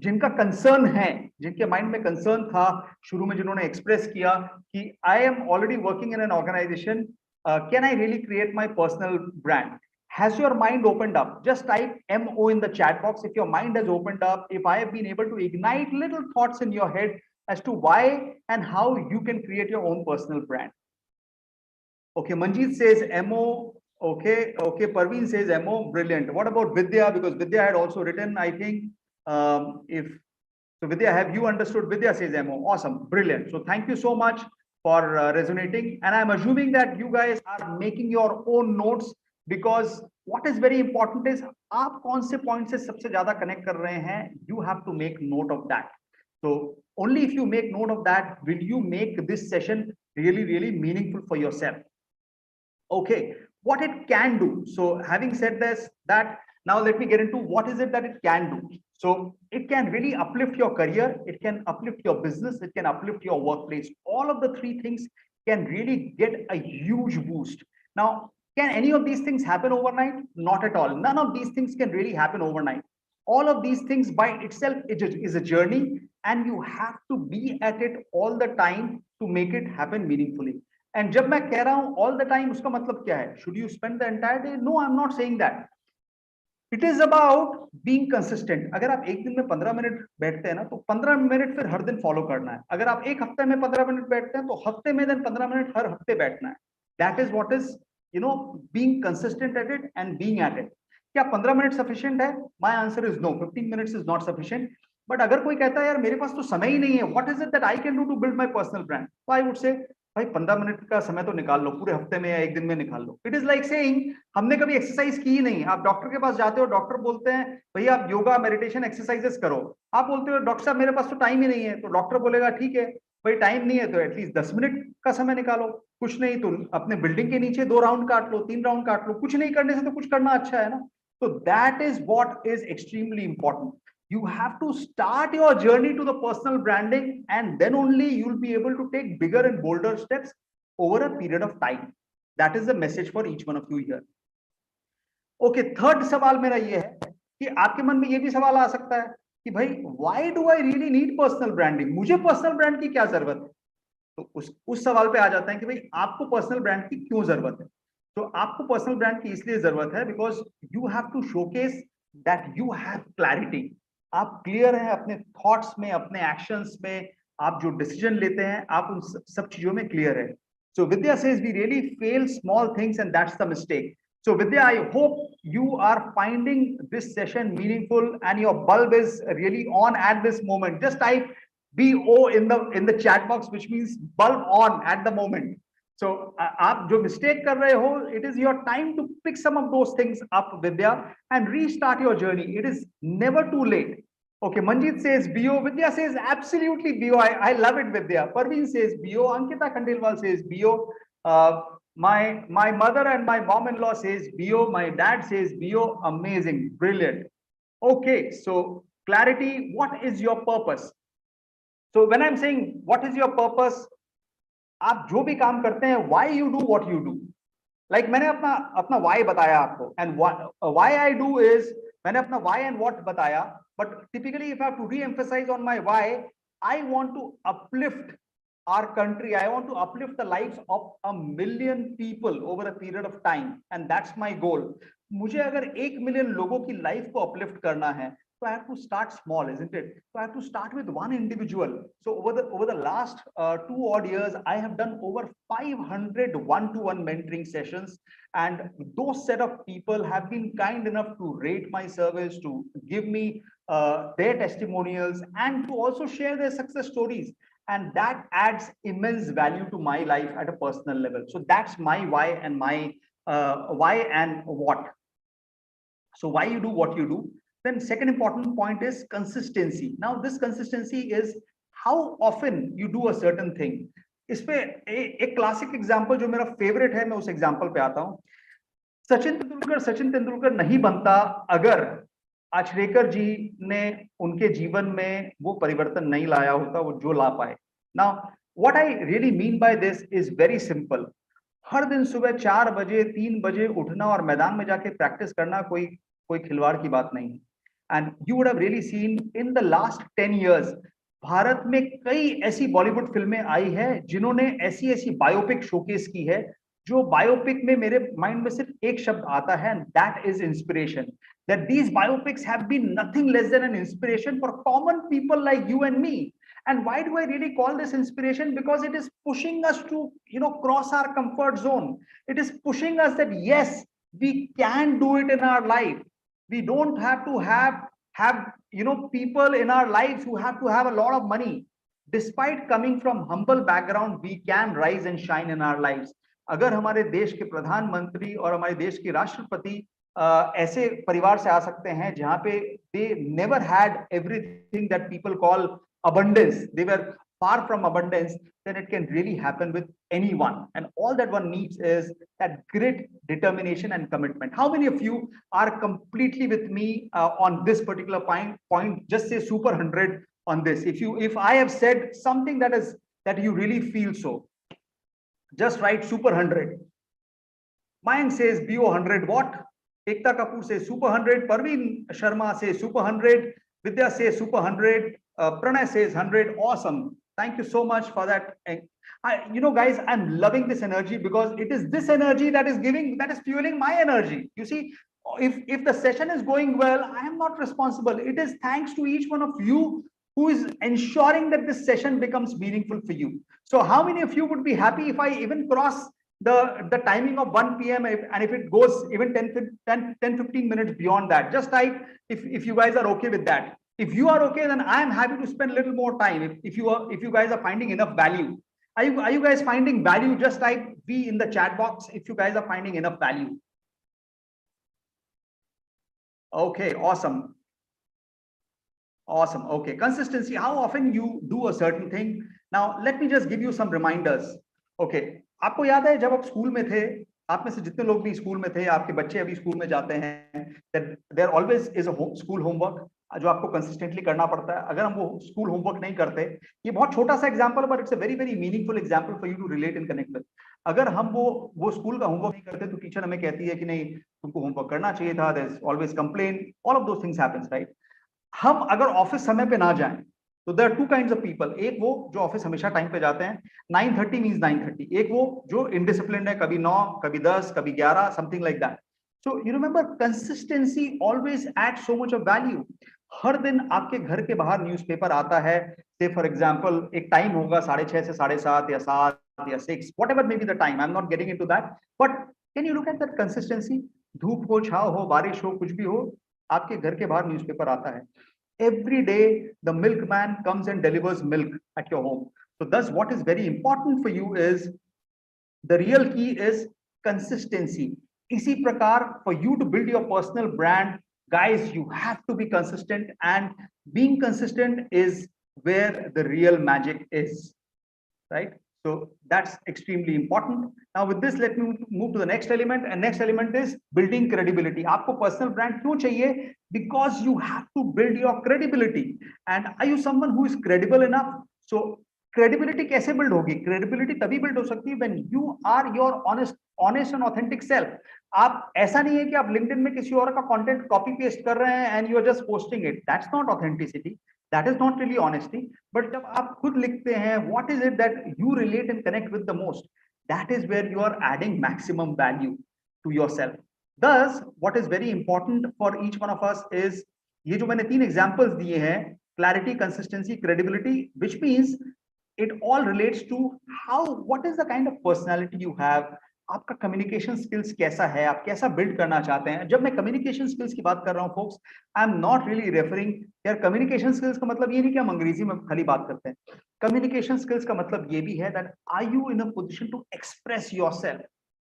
Speaker 2: जिनका concern है, जिनके mind में concern था शुरू में, जिन्होंने express किया कि I am already working in an organisation, can I really create my personal brand? Has your mind opened up? Just type MO in the chat box if your mind has opened up, if I have been able to ignite little thoughts in your head as to why and how you can create your own personal brand. Okay, Manjeet says MO. Okay, Parveen says MO, brilliant. What about Vidya? Because Vidya had also written, I think, if so, Vidya, have you understood? Vidya says MO. Awesome, brilliant. So thank you so much for resonating, and I'm assuming that you guys are making your own notes, because what is very important is आप कौन से point से सबसे ज़्यादा connect कर रहे हैं, you have to make note of that. So only if you make note of that will you make this session really meaningful for yourself. Okay, what it can do. So having said this, that now let me get into what is it that it can do. So it can really uplift your career, it can uplift your business, it can uplift your workplace. All of the three things can really get a huge boost. Now, can any of these things happen overnight? Not at all. None of these things can really happen overnight. All of these things by itself is a journey, and you have to be at it all the time to make it happen meaningfully. And जब मैं कह रहा हूं all the time, उसका मतलब क्या है? Should you spend the entire day? No, I'm not saying that. It is about being consistent. अगर आप एक दिन में 15 मिनट बैठते हैं ना, तो 15 मिनट फिर हर दिन फॉलो करना है. अगर आप एक हफ्ते में 15 मिनट बैठते हैं, तो हफ्ते में दिन 15 मिनट हर हफ्ते बैठना है. That is what is being consistent at it and being at it. क्या 15 मिनट सफिशिएंट है? My answer is no. 15 minutes is not sufficient. But अगर कोई कहता है यार मेरे पास तो समय ही नहीं है, what is it that I can do to build my personal brand? So I would say भाई 15 मिनट का समय तो निकाल लो, पूरे हफ्ते में या एक दिन में निकाल लो. इट इज लाइक सेइंग हमने कभी एक्सरसाइज की ही नहीं. आप डॉक्टर के पास जाते हो, डॉक्टर बोलते हैं भैया आप योगा मेडिटेशन एक्सरसाइजेस करो. आप बोलते हो डॉक्टर साहब मेरे पास तो टाइम ही नहीं है, तो डॉक्टर बोलेगा ठीक है भाई टाइम नहीं है तो एटलीस्ट 10 मिनट का समय निकालो. कुछ नहीं तो अपने बिल्डिंग के नीचे 2 राउंड काट लो, 3 राउंड काट लो. कुछ नहीं करने से तो कुछ करना अच्छा है ना. तो that is what is extremely important. You have to start your journey to the personal branding, and then only you'll be able to take bigger and bolder steps over a period of time. That is the message for each one of you here. Okay, third सवाल मेरा ये है कि आपके मन में ये भी सवाल आ सकता है कि भाई why do I really need personal branding? मुझे personal brand की क्या जरूरत है? तो उस सवाल पे आ जाता है कि भाई आपको personal brand की क्यों जरूरत है? तो आपको personal brand की इसलिए जरूरत है because you have to showcase that you have clarity. आप क्लियर हैं अपने थॉट्स में, अपने एक्शंस में, आप जो डिसीजन लेते हैं आप उन सब चीजों में क्लियर है. So Vidya says we really fail small things and that's the mistake. So Vidya I hope you are finding this session meaningful and your bulb is really on at this moment. Just type BO in the chat box, which means bulb on at the moment. So आप जो mistake कर रहे हो, it is your time to pick some of those things up, Vidya, and restart your journey. It is never too late. Okay, Manjeet says BO, Vidya says absolutely BO. I love it, Vidya. Parveen says BO, Ankita Khandelwal says BO. My mother and my mom-in-law says BO, my dad says BO. Amazing, brilliant. Okay, so clarity, what is your purpose? So when I'm saying what is your purpose, आप जो भी काम करते हैं, why you do what you do. Like मैंने अपना why बताया आपको, and why I do is मैंने अपना why and what बताया, but typically if I have to re-emphasize on my why, I want to uplift our country. I want to uplift the lives of 1 million people over a period of time, and that's my goal. मुझे अगर 1 million लोगों की life को uplift करना है, so I have to start small, isn't it? So I have to start with one individual. So over the last 2 odd years, I have done over 500 one-to-one mentoring sessions, and those set of people have been kind enough to rate my service, to give me their testimonials, and to also share their success stories. And that adds immense value to my life at a personal level. So that's my why and my why and what. So why you do what you do. Then second important point is consistency. Now this consistency is how often you do a certain thing. इस पे एक classic example जो मेरा favourite है, मैं उस example पे आता हूँ. सचिन तेंदुलकर नहीं बनता अगर आचरेकर जी ने उनके जीवन में वो परिवर्तन नहीं लाया होता वो जो ला पाए. Now what I really mean by this is very simple. हर दिन सुबह 4 बजे 3 बजे उठना और मैदान में जाके प्रैक्टिस करना कोई खिलवाड़ की बात नहीं है. And you would have really seen in the last 10 years, Bharat में कई ऐसी बॉलीवुड फिल्में आई है जिन्होंने ऐसी बायोपिक शोकेस की है, जो बायोपिक में मेरे माइंड में सिर्फ एक शब्द आता है, and that is inspiration. That these biopics have been nothing less than an inspiration for common people like you and me. And why do I really call this inspiration? Because it is pushing us to, cross our comfort zone. It is pushing us that yes, we can do it in our life. We don't have to have people in our lives who have to have a lot of money. Despite coming from humble background, we can rise and shine in our lives. अगर हमारे देश के प्रधानमंत्री और हमारे देश के राष्ट्रपति ऐसे परिवार से आ सकते हैं जहां पे they never had everything that people call abundance, they were far from abundance, then it can really happen with anyone. And all that one needs is that grit, determination, and commitment. How many of you are completely with me on this particular point? Just say super 100 on this. If I have said something that you really feel so, just write super 100. Mine says BO 100. What? Ekta Kapoor says super 100. Parveen Sharma says super 100. Vidya says super 100. Pranay says 100. Awesome. Thank you so much for that. Guys, I'm loving this energy because it is this energy that is fueling my energy. You see, if the session is going well, I am not responsible. It is thanks to each one of you who is ensuring that this session becomes meaningful for you. So how many of you would be happy if I even cross the timing of 1 p.m. And if it goes even 10-15 minutes beyond that, just like if you guys are okay with that. If you are okay, then I am happy to spend a little more time. If you guys are finding enough value, are you guys finding value just like we in the chat box? If you guys are finding enough value. Okay, awesome. Awesome. Okay, consistency. How often you do a certain thing? Now, let me just give you some reminders. Okay, आपको याद है जब आप school में थे, आप में से जितने लोग भी स्कूल में थे, आपके बच्चे अभी स्कूल में जाते हैं, there always is a school homework जो आपको कंसिस्टेंटली करना पड़ता है. अगर हम वो स्कूल होमवर्क नहीं करते, ये बहुत छोटा सा example, but it's a very very meaningful example for you to relate and connect with. अगर हम वो स्कूल का होमवर्क नहीं करते, तो टीचर हमें कहती है कि नहीं तुमको होमवर्क करना चाहिए था. There is always complain. All of those things happens, right? हम अगर ऑफिस समय पे ना जाएं, तो there are two kinds of people. एक वो जो ऑफिस हमेशा टाइम पे जाते हैं, 9:30 मींस 9:30. एक वो जो इनडिसिप्लिन्ड है, कभी 9, कभी 10, कभी 11, something like that. So you remember, consistency always add so much of value. हर दिन आपके घर के बाहर न्यूज़पेपर आता है. से फॉर एग्जांपल एक टाइम होगा 6:30 से 7:30 या 7 या 6, whatever may be the time. I am not getting into that, but can you look at that consistency? धूप हो, छाव हो, बारिश हो, कुछ भी हो, आपके घर के बाहर न्यूज़पेपर आता है. Every day the milkman comes and delivers milk at your home. So thus what is very important for you is, the real key is consistency. इसी प्रकार, for you to build your personal brand, guys, you have to be consistent, and being consistent is where the real magic is, right? So that's extremely important. Now with this, let me move to the next element, and next element is building credibility. आपको personal brand क्यों चाहिए? Because you have to build your credibility. And are you someone who is credible enough? So credibility कैसे build होगी? Credibility तभी build हो सकती है when you are your honest and authentic self. आप ऐसा नहीं है कि आप LinkedIn में किसी और का content copy paste कर रहे हैं and you are just posting it. That's not authenticity. That is not really honesty. But जब आप खुद लिखते हैं, what is it that you relate and connect with the most? That is where you are adding maximum value to yourself. Thus, what is very important for each one of us is, ये जो मैंने 3 examples दिए हैं, clarity, consistency, credibility, which means it all relates to what is the kind of personality you have. आपका communication skills कैसा है, आप कैसा बिल्ड करना चाहते हैं. जब मैं कम्युनिकेशन स्किल्स की बात कर रहा हूं folks, I am not really referring यार कम्युनिकेशन स्किल्स का मतलब ये नहीं कि हम अंग्रेजी में खाली बात करते हैं. कम्युनिकेशन स्किल्स का मतलब ये भी है that are you in a position to express yourself.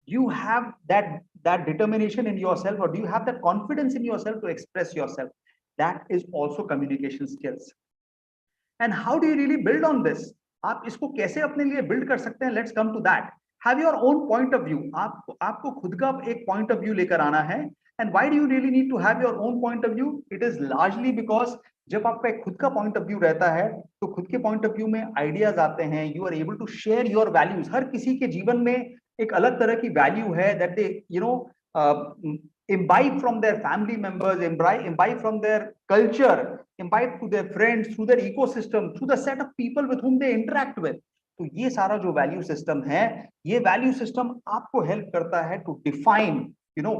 Speaker 2: You have that determination in yourself, or do you have that confidence in yourself to express yourself? That is also communication skills. And how do you really build on this? आप इसको कैसे अपने लिए build कर सकते हैं? Let's come to that. Have your own point of view. आपको खुद का एक point of view लेकर आना है. And why do you really need to have your own point of view? It is largely because जब आपका एक खुद का point of view रहता है, तो खुद के point of view में ideas आते हैं. You are able to share your values. हर किसी के जीवन में एक अलग तरह की value है that they, imbibe from their family members, imbibe from their culture, imbibe to their friends, through their ecosystem, through the set of people with whom they interact with. तो ये सारा जो वैल्यू सिस्टम है, ये value system आपको help करता है to define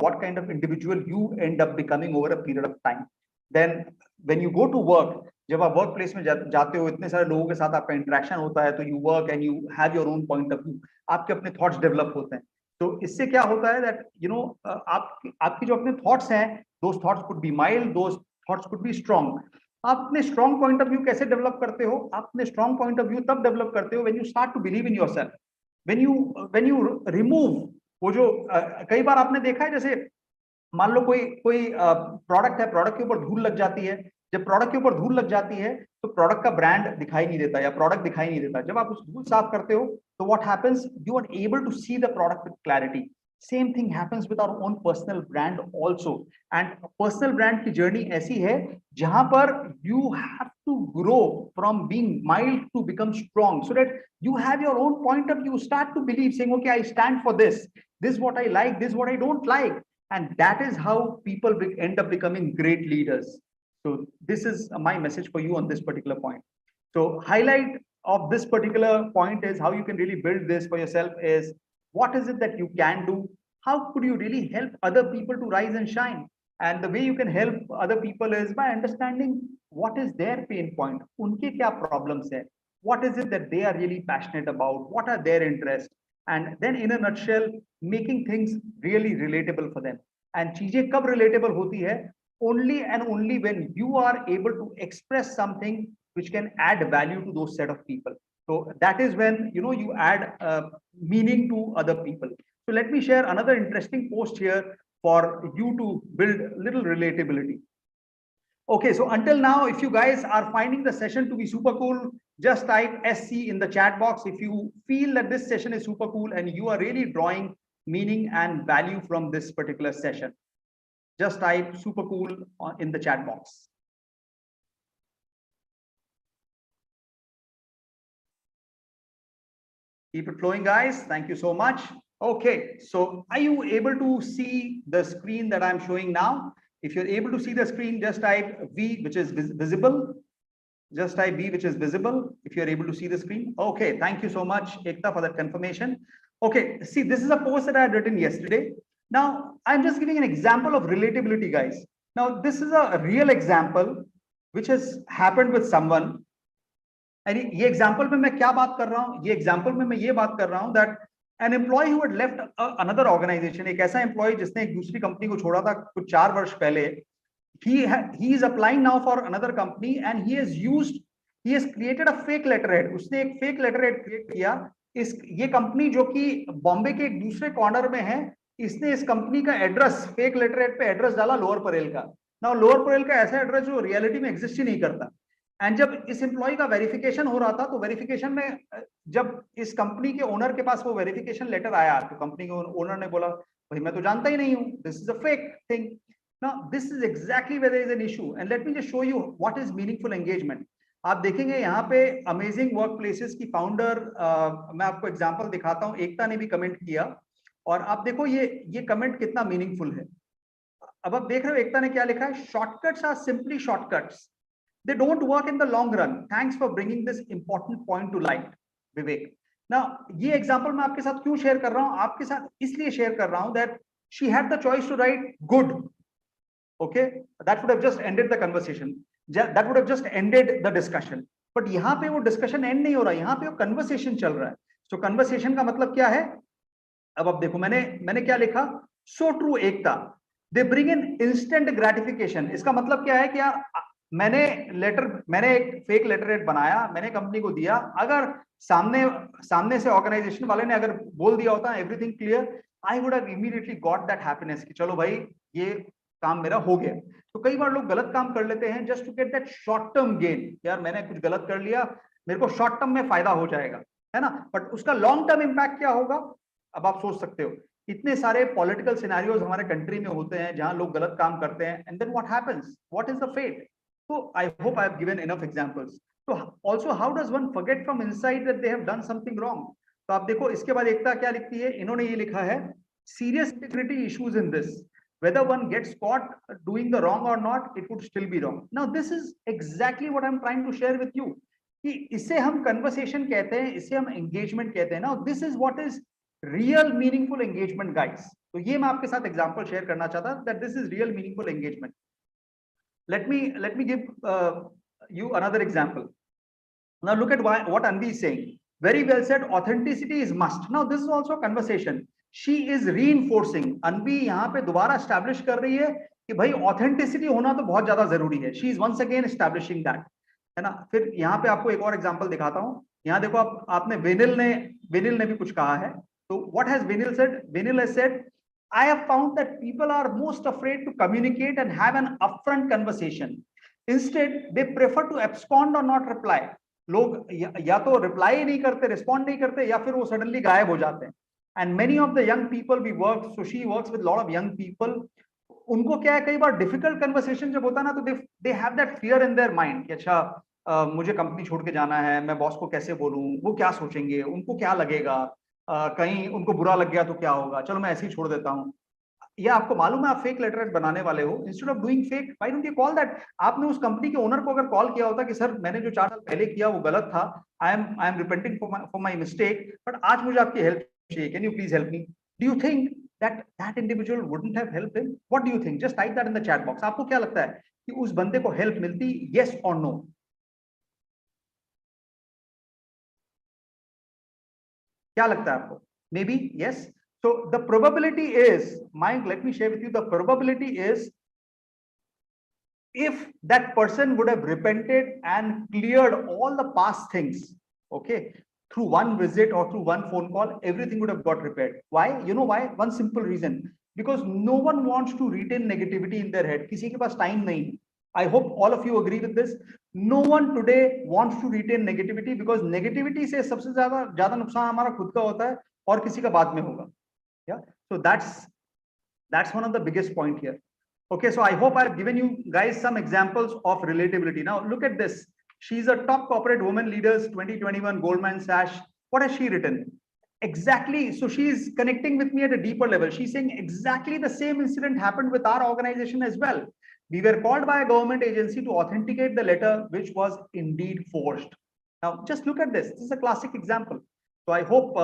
Speaker 2: what kind of individual you end up becoming over a period of time. Then when you go to work, जब आप वर्क प्लेस में जाते हो, इतने सारे लोगों के साथ आपका इंटरेक्शन होता है, तो you work and you have your own point of view. आपके अपने थॉट्स डेवलप होते हैं. तो इससे क्या होता है दैट आपकी जो अपने थॉट्स हैं, those thoughts could be mild, those thoughts could be strong. आप अपने स्ट्रांग पॉइंट ऑफ व्यू कैसे डेवलप करते हो? आप अपने स्ट्रांग पॉइंट ऑफ व्यू तब डेवलप करते हो when you start to believe in yourself. When you remove वो जो कई बार आपने देखा है, जैसे मान लो कोई प्रोडक्ट है, प्रोडक्ट के ऊपर धूल लग जाती है. जब प्रोडक्ट के ऊपर धूल लग जाती है, तो प्रोडक्ट का ब्रांड दिखाई नहीं देता या प्रोडक्ट दिखाई नहीं देता. जब आप उस धूल साफ करते हो, तो what happens, you are able to see the product with clarity. Same thing happens with our own personal brand also. And personal brand की जर्नी ऐसी है जहां पर you have to grow from being mild to become strong, so that you have your own point of view, start to believe, saying, okay, I stand for this is what I like, this is what I don't like. And that is how people end up becoming great leaders. So this is my message for you on this particular point. So highlight of this particular point is how you can really build this for yourself is, what is it that you can do? How could you really help other people to rise and shine? And the way you can help other people is by understanding what is their pain point, unke kya problems hai, what is it that they are really passionate about, what are their interests, and then in a nutshell making things really relatable for them. And चीजें कब relatable होती है? Only and only when you are able to express something which can add value to those set of people. So that is when you add meaning to other people. So let me share another interesting post here for you to build little relatability. Okay, so until now, if you guys are finding the session to be super cool, just type SC in the chat box. If you feel that this session is super cool and you are really drawing meaning and value from this particular session, just type super cool in the chat box. Keep it flowing, guys. Thank you so much. Okay, so are you able to see the screen that I'm showing now? If you're able to see the screen, just type V, which is visible. Just type V, which is visible, if you're able to see the screen. Okay, thank you so much, Ekta, for that confirmation. Okay, see, this is a post that I had written yesterday. Now, I'm just giving an example of relatability, guys. Now, this is a real example which has happened with someone. And ये example में मैं क्या बात कर रहा हूँ? ये example में मैं ये बात कर रहा हूँ that an employee who had left another organization, एक ऐसा employee जिसने एक दूसरी कंपनी को छोड़ा था कुछ 4 वर्ष पहले, he is applying now for another company and he has created a fake letterhead. उसने एक fake letterhead create किया. ये कंपनी जो कि बॉम्बे के एक दूसरे कॉर्नर में है, इसने इस कंपनी का एड्रेस फेक लेटरहेड पे एड्रेस डाला लोअर परेल का. नाउ लोअर परेल का ऐसा एड्रेस जो रियलिटी में एग्जिस्ट ही नहीं करता. एंड जब इस एम्प्लॉय का वेरिफिकेशन हो रहा था तो वेरिफिकेशन में जब इस कंपनी के ओनर के पास वो वेरिफिकेशन लेटर आया तो कंपनी के ओनर ने बोला भाई मैं तो जानता ही नहीं हूँ, this is a fake thing. Now, this is exactly where there is an issue. And let me just show you what is meaningful engagement. आप देखेंगे यहाँ पे अमेजिंग वर्क प्लेसेस की फाउंडर, मैं आपको एग्जांपल दिखाता हूँ. एकता ने भी कमेंट किया और आप देखो ये कमेंट कितना मीनिंगफुल है. अब आप देख रहे हो एकता ने क्या लिखा है? Shortcuts are simply shortcuts, they don't work in the long run. Thanks for bringing this important point to light, Vivek. ना ये एग्जांपल मैं आपके साथ क्यों शेयर कर रहा हूँ? आपके साथ इसलिए शेयर कर रहा हूँ that she had the choice to write good. Okay, that would have just ended the conversation. That would have just ended the discussion. But यहाँ पे वो discussion end नहीं हो रहा, यहाँ पे वो conversation चल रहा है. So conversation का मतलब क्या है? अब आप देखो मैंने क्या लिखा? So true Ekta. They bring in instant gratification. इसका मतलब क्या है कि यार मैंने एक फेक लेटरहेड बनाया, मैंने कंपनी को दिया. अगर सामने से ऑर्गेनाइजेशन वाले ने अगर बोल दिया होता everything clear, I would have immediately got that happiness कि चलो भाई ये काम मेरा हो गया. तो कई बार लोग गलत काम कर लेते हैं just to get that short term gain. यार मैंने कुछ गलत कर लिया, मेरे को शॉर्ट टर्म में फायदा हो जाएगा, है ना. बट उसका लॉन्ग टर्म इंपैक्ट क्या होगा? अब आप सोच सकते हो इतने सारे पॉलिटिकल सिनेरियोज हमारे कंट्री में होते हैं जहां लोग गलत काम करते हैं and then what happens, what is the fate. तो I hope I have given enough examples. तो also how does one forget from inside that they have done something wrong. तो आप देखो इसके बाद एकता क्या लिखती है, इन्होंने ये लिखा है serious integrity issues in this. Whether one gets caught doing the wrong or not, it would still be wrong. Now, this is exactly what I'm trying to share with you. कि इसे हम conversation कहते हैं, इसे हम engagement कहते हैं. Now, this is what is real meaningful engagement, guys. तो ये मैं आपके साथ example share करना चाहता that this is real meaningful engagement. Let me give you another example. Now, look at what Anvi is saying. Very well said. Authenticity is must. Now, this is also a conversation. She is reinforcing. अनवी यहाँ पे दोबारा establish कर रही है कि भाई authenticity होना तो बहुत ज्यादा जरूरी है. She is once again establishing that, है ना. फिर यहाँ पे आपको एक और एग्जांपल दिखाता हूँ. यहाँ देखो आपने विनिल ने भी कुछ कहा है. तो what has Vinil said? Vinil has said, I have found that people are most afraid to communicate and have an upfront conversation. Instead, they prefer to abscond or not reply. लोग या तो रिप्लाई नहीं करते, respond नहीं करते, या फिर वो सडनली गायब हो जाते हैं. And many of the young people we work, so she works with a lot of young people. उनको क्या है, कई बार difficult conversation जब होता है ना तो they have that fear in their mind कि अच्छा मुझे कंपनी छोड़ के जाना है, मैं बॉस को कैसे बोलूं, वो क्या सोचेंगे, उनको क्या लगेगा, कहीं उनको बुरा लग गया तो क्या होगा, चलो मैं ऐसे ही छोड़ देता हूँ. या आपको मालूम है आप फेक लेटरहेड बनाने वाले हो, instead of doing fake, why don't you call that. आपने उस कंपनी के ओनर को अगर कॉल किया होता कि सर मैंने जो 4 साल पहले किया वो गलत था, I am repenting for my mistake, but आज मुझे आपकी हेल्प चाहिए, can you please help me? Do you think that individual wouldn't have helped him? What do you think? Just type that in the chat box. आपको क्या लगता है कि उस बंदे को हेल्प मिलती, yes or no? क्या लगता है आपको? Maybe, yes. So the probability is, Mike, let me share with you, the probability is if that person would have repented and cleared all the past things, okay, through one visit or through one phone call, everything would have got repaired. Why? You know why? One simple reason. Because no one wants to retain negativity in their head. किसी के पास time नहीं. I hope all of you agree with this. No one today wants to retain negativity because negativity से सबसे ज्यादा नुकसान हमारा खुद का होता है और किसी का बाद में होगा. Yeah. So that's one of the biggest point here. Okay, so I hope I've given you guys some examples of relatability. Now look at this. She's a top corporate woman leaders 2021 Goldman Sachs. What has she written? Exactly. So she's connecting with me at a deeper level. She's saying exactly the same incident happened with our organization as well. We were called by a government agency to authenticate the letter, which was indeed forged. Now just look at this. This is a classic example. So I hope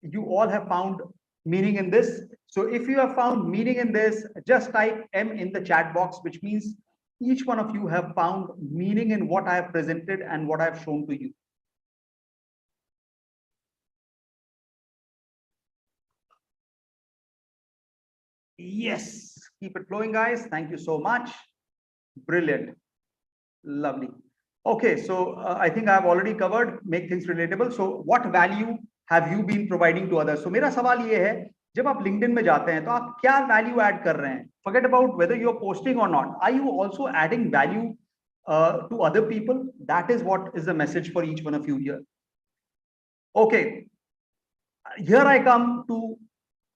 Speaker 2: you all have found meaning in this. So if you have found meaning in this, just type M in the chat box, which means each one of you have found meaning in what I have presented and what I have shown to you. Yes, keep it flowing, guys. Thank you so much. Brilliant. Lovely. Okay, so I think I've already covered make things relatable. So what value have you been providing to others? So मेरा सवाल ये है, जब आप LinkedIn में जाते हैं तो आप क्या वैल्यू ऐड कर रहे हैं? Forget about whether you're posting or not. Are you also adding value to other people? That is what is the message for each one of you here. Okay, here I come to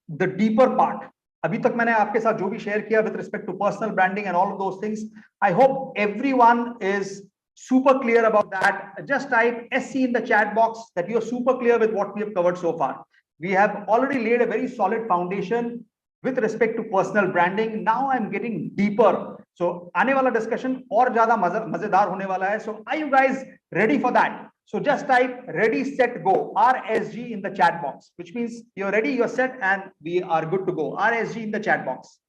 Speaker 2: the deeper part. अभी तक मैंने आपके साथ जो भी share किया with respect to personal branding and all of those things, I hope everyone is super clear about that. Just type SC in the chat box that you're super clear with what we have covered so far. We have already laid a very solid foundation with respect to personal branding. Now I'm getting deeper. So आने वाला discussion और ज़्यादा मजेदार होने वाला है. So are you guys ready for that? So just type ready, set, go, RSG in the chat box, which means you're ready, you're set, and we are good to go. RSG in the chat box.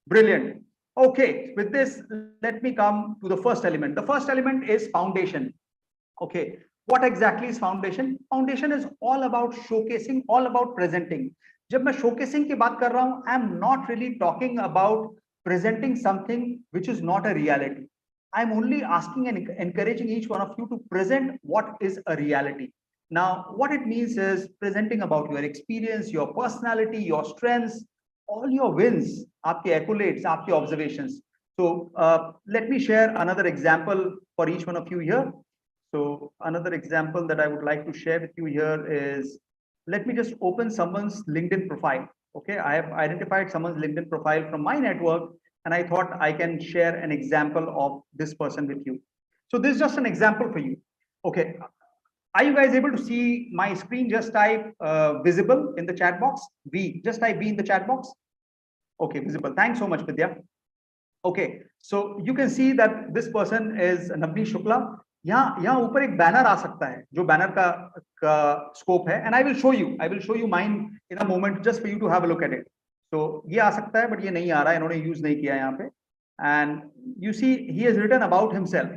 Speaker 2: Brilliant. Okay, with this, let me come to the first element. The first element is foundation. Okay, what exactly is foundation? Foundation is all about showcasing, all about presenting. जब मैं showcasing की बात कर रहा हूं, I am not really talking about presenting something which is not a reality. I'm only asking and encouraging each one of you to present what is a reality. Now, what it means is presenting about your experience, your personality, your strengths, all your wins, aapke accolades, aapke observations. So let me share another example for each one of you here. So another example that I would like to share with you here is, let me just open someone's LinkedIn profile. Okay, I have identified someone's LinkedIn profile from my network, and I thought I can share an example of this person with you. So this is just an example for you. Okay, are you guys able to see my screen? Just type visible in the chat box. V, just type V in the chat box. Okay, visible. Thanks so much, Vidya. Okay, so you can see that this person is Navneet Shukla. यहाँ ऊपर एक banner आ सकता है जो banner का scope है, and I will show you mine in a moment just for you to have a look at it. So ये आ सकता है, but ये नहीं आ रहा है, इन्होंने यूज नहीं किया यहाँ पे. And you see he has written about himself,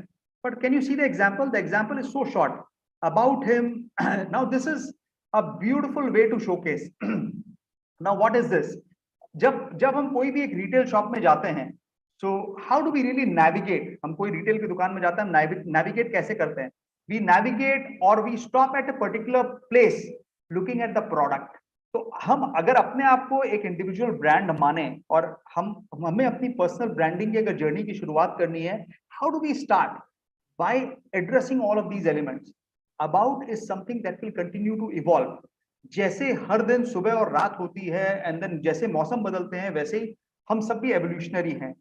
Speaker 2: but can you see the example? The example is so short about him. Now this is a beautiful way to showcase. Now what is this? जब हम कोई भी एक retail shop में जाते हैं, so how do we really navigate? हम कोई रिटेल की दुकान में जाते हैं, navigate कैसे करते हैं? We navigate or we stop at a particular place looking at the product. तो हम अगर अपने आप को एक इंडिविजुअल ब्रांड माने और हमें अपनी पर्सनल ब्रांडिंग की अगर जर्नी की शुरुआत करनी है, how do we start? By addressing all of these elements. About is something that will continue to evolve. जैसे हर दिन सुबह और रात होती है, and then जैसे मौसम बदलते हैं, वैसे ही हम सब भी एवोल्यूशनरी हैं.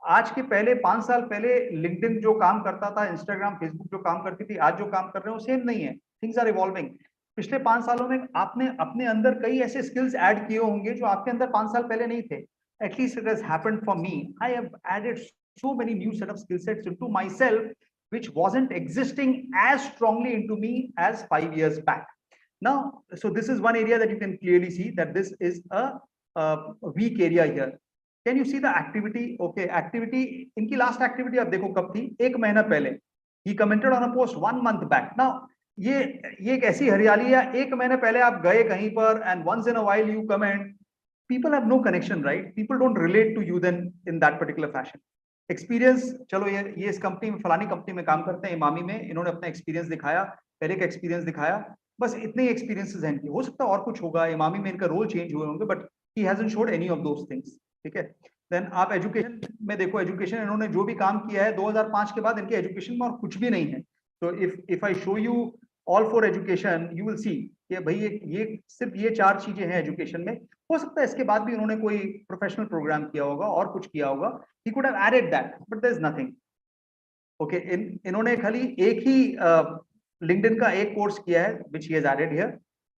Speaker 2: आज के पहले 5 साल पहले लिंक्डइन जो काम करता था, इंस्टाग्राम, फेसबुक जो काम करती थी, आज जो काम कर रहे हैं वो सेम नहीं है. Things are evolving. पिछले 5 सालों में आपने अपने अंदर कई ऐसे स्किल्स ऐड किए होंगे जो आपके अंदर 5 साल पहले नहीं थे. At least it has happened for me. I have added so many new set of skill sets into myself which wasn't existing as strongly into me as 5 years back. Now, so this is one area that you can clearly see that this is a weak area here. Can you see the activity? Okay, activity, इनकी last activity आप देखो कब थी? 1 महीना पहले. He commented on a post 1 month back. Now, ये एक ऐसी हरियाली है, एक महीने पहले आप गए कहीं पर and once in a while you comment, people have no connection, right? People don't relate to you then in that particular fashion. Experience, चलो ये इस कंपनी में, फलानी कंपनी में काम करते हैं इमामी में, इन्होंने अपना एक्सपीरियंस दिखाया, पहले का एक्सपीरियंस दिखाया, बस इतने ही एक्सपीरियंसेस हैं इनके। हो सकता है और कुछ होगा, इमामी में इनका रोल चेंज हुए होंगे, but he hasn't showed any of those things. ठीक है। देन आप एजुकेशन में देखो, एजुकेशन इन्होंने जो भी काम किया है 2005 के बाद इनके एजुकेशन में और कुछ भी नहीं है। तो if I show you all for education, you will see कि भाई ये सिर्फ ये 4 चीजें हैं एजुकेशन में। हो सकता है इसके बाद भी उन्होंने कोई प्रोफेशनल प्रोग्राम किया होगा और कुछ किया होगा, he could have added that, but there's nothing. Okay, इन्होंने खाली एक ही लिंक्डइन का एक कोर्स किया है which he has added here.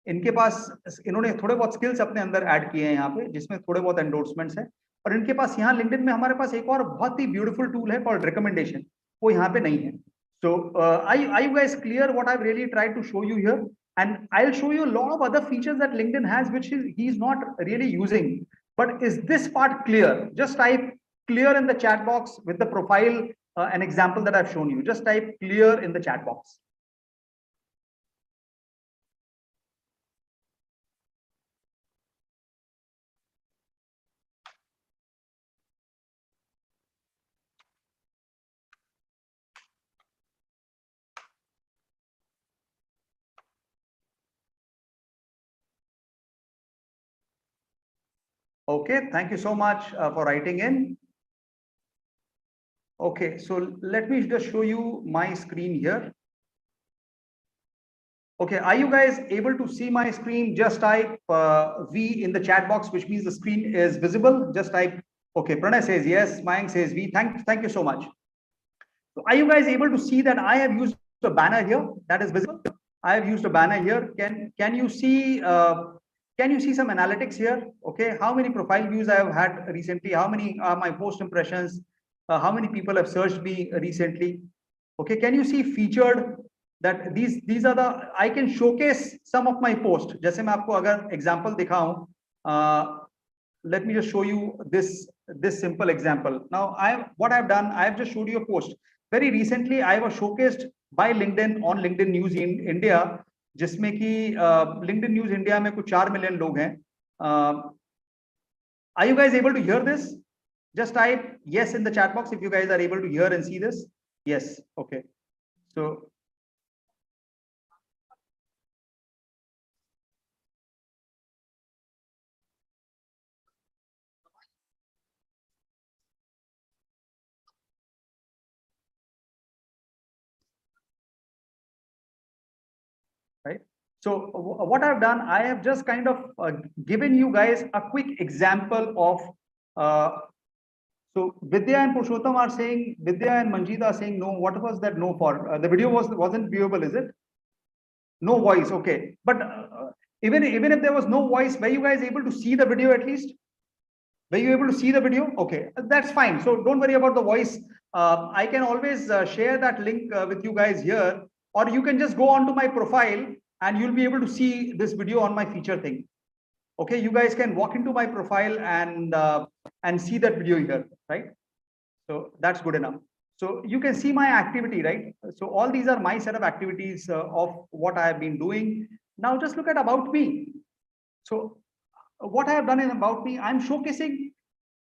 Speaker 2: इनके पास इन्होंने थोड़े बहुत स्किल्स अपने अंदर ऐड किए हैं यहाँ पे, जिसमें थोड़े बहुत एंडोर्समेंट्स हैं। और इनके पास यहाँ लिंक्डइन में हमारे पास एक और बहुत ही ब्यूटीफुल टूल है कॉल्ड रिकमेंडेशन, वो यहाँ पे नहीं है। So are you guys clear what I've really tried to show you here? And I'll show you a lot of other features that LinkedIn has, which he's not really using. But is this part clear? Just type clear in the chat box with the profile, an example that I've shown you. Just type clear in the chat box. Okay, thank you so much for writing in. Okay, so let me just show you my screen here. Okay, are you guys able to see my screen? Just type V in the chat box, which means the screen is visible. Just type, okay, Pranay says yes, Mayank says V. Thank you so much. So are you guys able to see that I have used a banner here that is visible? I have used a banner here. Can you see some analytics here? Okay, how many profile views I have had recently? How many are my post impressions? How many people have searched me recently? Okay, can you see featured? That these are the, I can showcase some of my post. जैसे मैं आपको अगर example दिखाऊं, let me just show you this simple example. Now what I've done, I have just showed you a post. Very recently I was showcased by LinkedIn on LinkedIn News in India, जिसमें कि LinkedIn News India में कुछ 4 million लोग हैं. Are you guys able to hear this? Just type yes in the chat box if you guys are able to hear and see this. Yes. Okay. So right. So what I've done, I have just kind of given you guys a quick example of. So Vidya and Purushottam are saying, Vidya and Manjeet are saying no. What was that no for? The video wasn't viewable, is it? No voice, okay. But even if there was no voice, were you guys able to see the video at least? Were you able to see the video? Okay, that's fine. So don't worry about the voice. I can always share that link with you guys here, or you can just go onto my profile and you'll be able to see this video on my feature thing. Okay, you guys can walk into my profile and see that video here, right? So that's good enough. So you can see my activity, right? So all these are my set of activities of what I have been doing. Now just look at about me. So what I have done in about me, I'm showcasing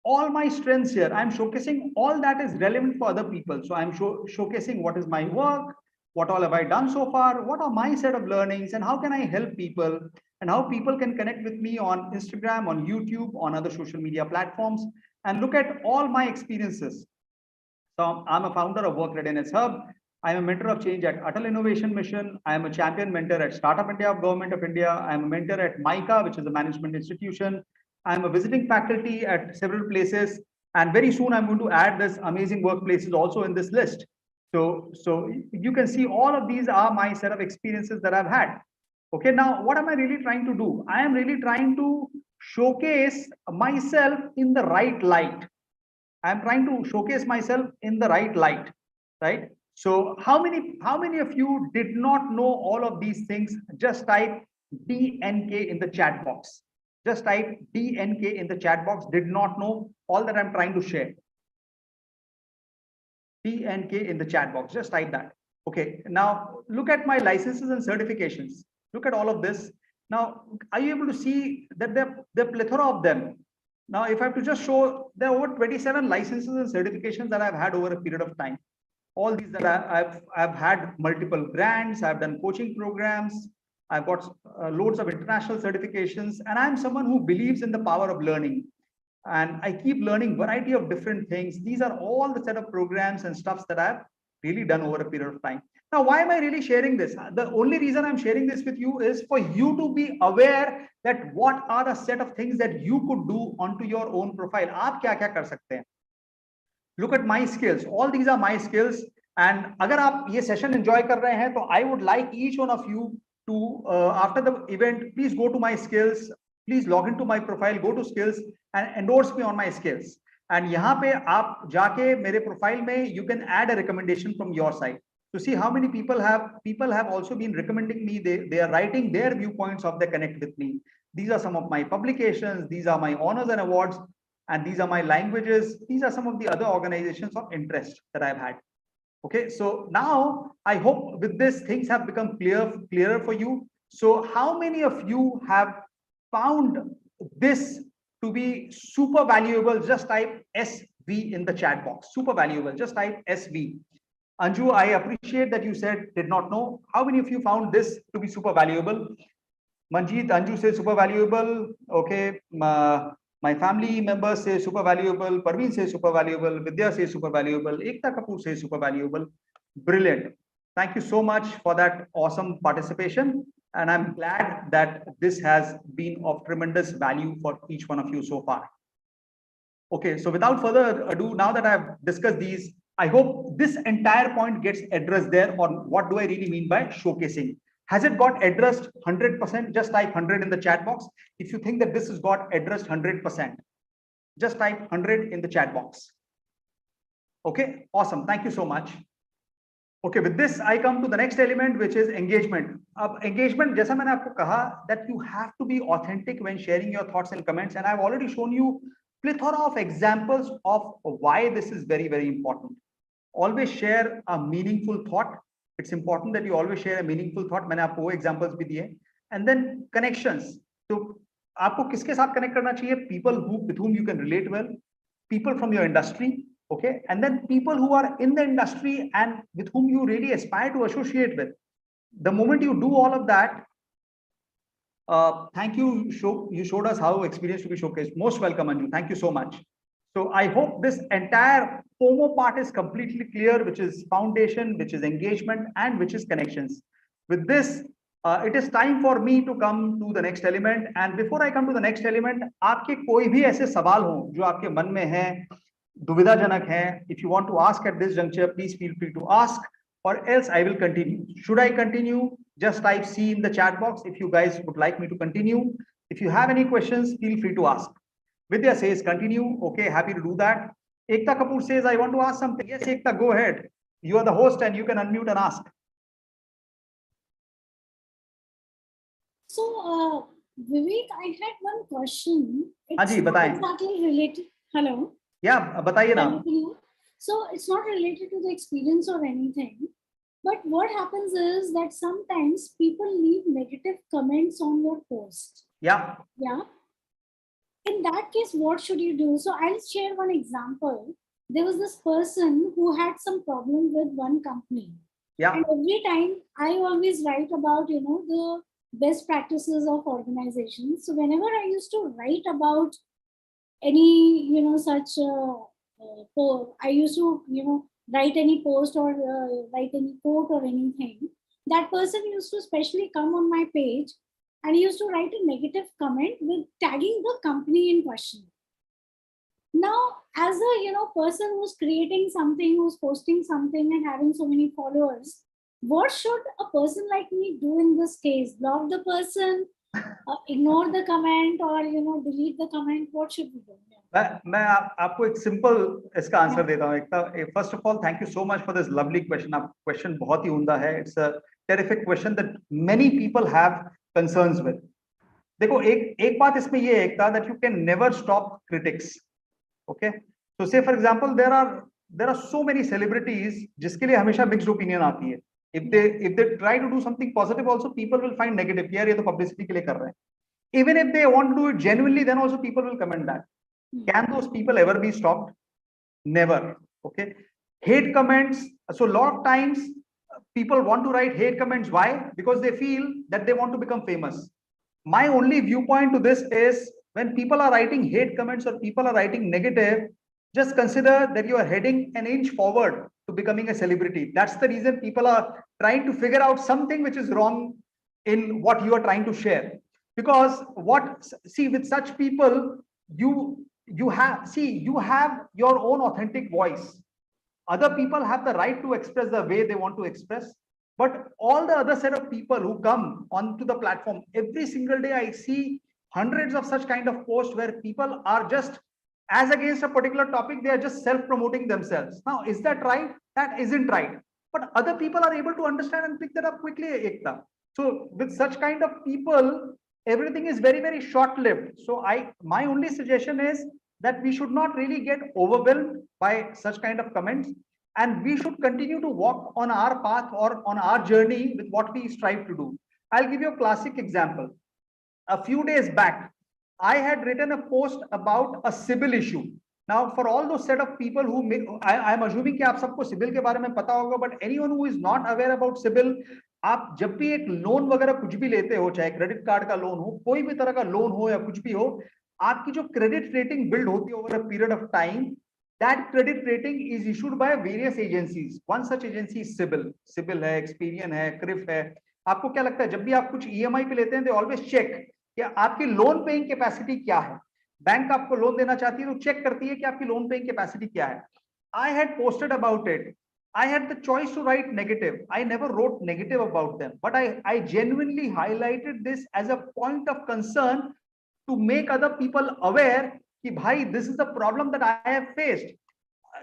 Speaker 2: all my strengths here. I'm showcasing all that is relevant for other people. So I'm showcasing what is my work, what all have I done so far, what are my set of learnings, and how can I help people, and how people can connect with me on Instagram, on YouTube, on other social media platforms, and look at all my experiences. So I'm a founder of Work Readiness Hub. I'm a mentor of change at Atal Innovation Mission. I am a champion mentor at Startup India of Government of India. I'm a mentor at MICA, which is a management institution. I'm a visiting faculty at several places. And very soon I'm going to add this amazing workplaces also in this list. So you can see all of these are my set of experiences that I've had. Okay, now what am I really trying to do? I am really trying to showcase myself in the right light. I'm trying to showcase myself in the right light, right? So how many of you did not know all of these things? Just type DNK in the chat box. Just type DNK in the chat box. Did not know all that I'm trying to share. DNK in the chat box. Just type that. Okay, now look at my licenses and certifications. Look at all of this. Now, are you able to see that there are plethora of them? Now, if I have to just show, there are over 27 licenses and certifications that I've had over a period of time. All these that I've had multiple brands, I've done coaching programs, I've got loads of international certifications, and I'm someone who believes in the power of learning. And I keep learning variety of different things. These are all the set of programs and stuffs that I've really done over a period of time. Now, why am I really sharing this? The only reason I'm sharing this with you is for you to be aware that what are the set of things that you could do onto your own profile. आप क्या क्या कर सकते हैं? Look at my skills. All these are my skills. And अगर आप ये session enjoy कर रहे हैं, तो I would like each one of you to after the event, please go to my skills. Please log into my profile, go to skills and endorse me on my skills. And यहाँ पे आप जाके मेरे profile में you can add a recommendation from your side to see how many people have also been recommending me. They are writing their viewpoints of the connect with me. These are some of my publications. These are my honors and awards. And these are my languages. These are some of the other organizations of interest that I've had. Okay, so now I hope with this things have become clearer for you. So how many of you have found this to be super valuable? Just type SV in the chat box. Super valuable. Just type SV. Anju, I appreciate that you said did not know. How many of you found this to be super valuable? Manjeet, Anju says super valuable. Okay. My family members say super valuable. Parveen says super valuable. Vidya says super valuable. Ekta Kapoor says super valuable. Brilliant. Thank you so much for that awesome participation. And I'm glad that this has been of tremendous value for each one of you so far. Okay, so without further ado, now that I've discussed these, I hope this entire point gets addressed there on what do I really mean by showcasing. Has it got addressed 100%? Just type 100 in the chat box. If you think that this has got addressed 100%, just type 100 in the chat box. Okay, awesome. Thank you so much. Okay, with this, I come to the next element, which is engagement. Engagement, जैसा मैंने आपको कहा, that you have to be authentic when sharing your thoughts and comments. And I've already shown you plethora of examples of why this is very, very important. Always share a meaningful thought. It's important that you always share a meaningful thought. मैंने आपको वो examples भी दिए. And then connections. तो आपको किसके साथ connect करना चाहिए? People with whom you can relate well. People from your industry. Okay. And then people who are in the industry and with whom you really aspire to associate with. The moment you do all of that, thank you. You showed us how experience to be showcased. Most welcome, Anju. Thank you so much. So I hope this entire FOMO part is completely clear, which is foundation, which is engagement, and which is connections. With this, it is time for me to come to the next element. And before I come to the next element, आपके कोई भी ऐसे सवाल हो जो आपके मन में है, दुविधाजनक है, if you want to ask at this juncture, please feel free to ask, or else I will continue. Should I continue? Just type C in the chat box if you guys would like me to continue. If you have any questions, feel free to ask. Vidya says continue. Okay, happy to do that. Ekta Kapoor says, I want to ask something. Yes, Ekta, go ahead. You are the host and you can unmute and ask.
Speaker 1: So, Vivek, I had one question.
Speaker 2: It's not
Speaker 1: exactly related. Hello.
Speaker 2: Yeah, बताइए ना.
Speaker 1: So it's not related to the experience or anything. But what happens is that sometimes people leave negative comments on your post.
Speaker 2: Yeah.
Speaker 1: Yeah. In that case, what should you do? So I'll share one example. There was this person who had some problem with one company.
Speaker 2: Yeah.
Speaker 1: And every time I always write about, the best practices of organizations. So whenever I used to write about any, such I used to, write any post or write any quote or anything, that person used to specially come on my page and he used to write a negative comment with tagging the company in question. Now, as a person who's creating something, who's posting something and having so many followers, what should a person like me do in this case? Block the person, ignore the comment, or delete the comment? What should we do?
Speaker 2: मैं आपको एक simple इसका answer देता हूँ. First of all, thank you so much for this lovely question. आप question बहुत ही उम्दा है. It's a terrific question that many people have concerns with. देखो, एक बात इसमें ये है that you can never stop critics. Okay, so say for example there are so many celebrities जिसके लिए हमेशा मिक्स्ड ओपिनियन आती है. If they try to do something positive also, people will find negative. यार ये तो publicity के लिए कर रहे हैं. Even if they want to do it genuinely, then also people will comment that. Can those people ever be stopped? Never. Okay. Hate comments. So a lot of times people want to write hate comments. Why? Because they feel that they want to become famous. My only viewpoint to this is, when people are writing hate comments or people are writing negative, just consider that you are heading an inch forward to becoming a celebrity. That's the reason people are trying to figure out something which is wrong in what you are trying to share. Because with such people, you have your own authentic voice. Other people have the right to express the way they want to express, but all the other set of people who come onto the platform, every single day I see hundreds of such kind of posts where people are just, as against a particular topic, they are just self-promoting themselves. Now, is that right? That isn't right. But other people are able to understand and pick that up quickly, Ekta. So with such kind of people, everything is very, very short-lived. So my only suggestion is that we should not really get overwhelmed by such kind of comments, and we should continue to walk on our path or on our journey with what we strive to do. I'll give you a classic example. A few days back, I had written a post about a CIBIL issue. Now, for all those set of people who may, I'm assuming कि आप सबको CIBIL के बारे में पता होगा, but anyone who is not aware about CIBIL, आप जब भी एक लोन वगैरह कुछ भी लेते हो, चाहे क्रेडिट कार्ड का लोन हो, कोई भी तरह का लोन हो या कुछ भी हो, आपकी जो क्रेडिट रेटिंग बिल्ड होती है over a period of time, that credit rating is issued by various agencies. One such agency is CIBIL. CIBIL है, Experian है, CRIF है. आपको क्या लगता है, जब भी आप कुछ EMI पे लेते हैं, they always check कि आपकी लोन पेइंग कैपेसिटी क्या है. बैंक आपको लोन देना चाहती है तो चेक करती है कि आपकी लोन पेइंग कैपेसिटी क्या है. I had posted about it. I had the choice to write negative. I never wrote negative about them, but I genuinely highlighted this as a point of concern to make other people aware कि भाई, this is the problem that I have faced.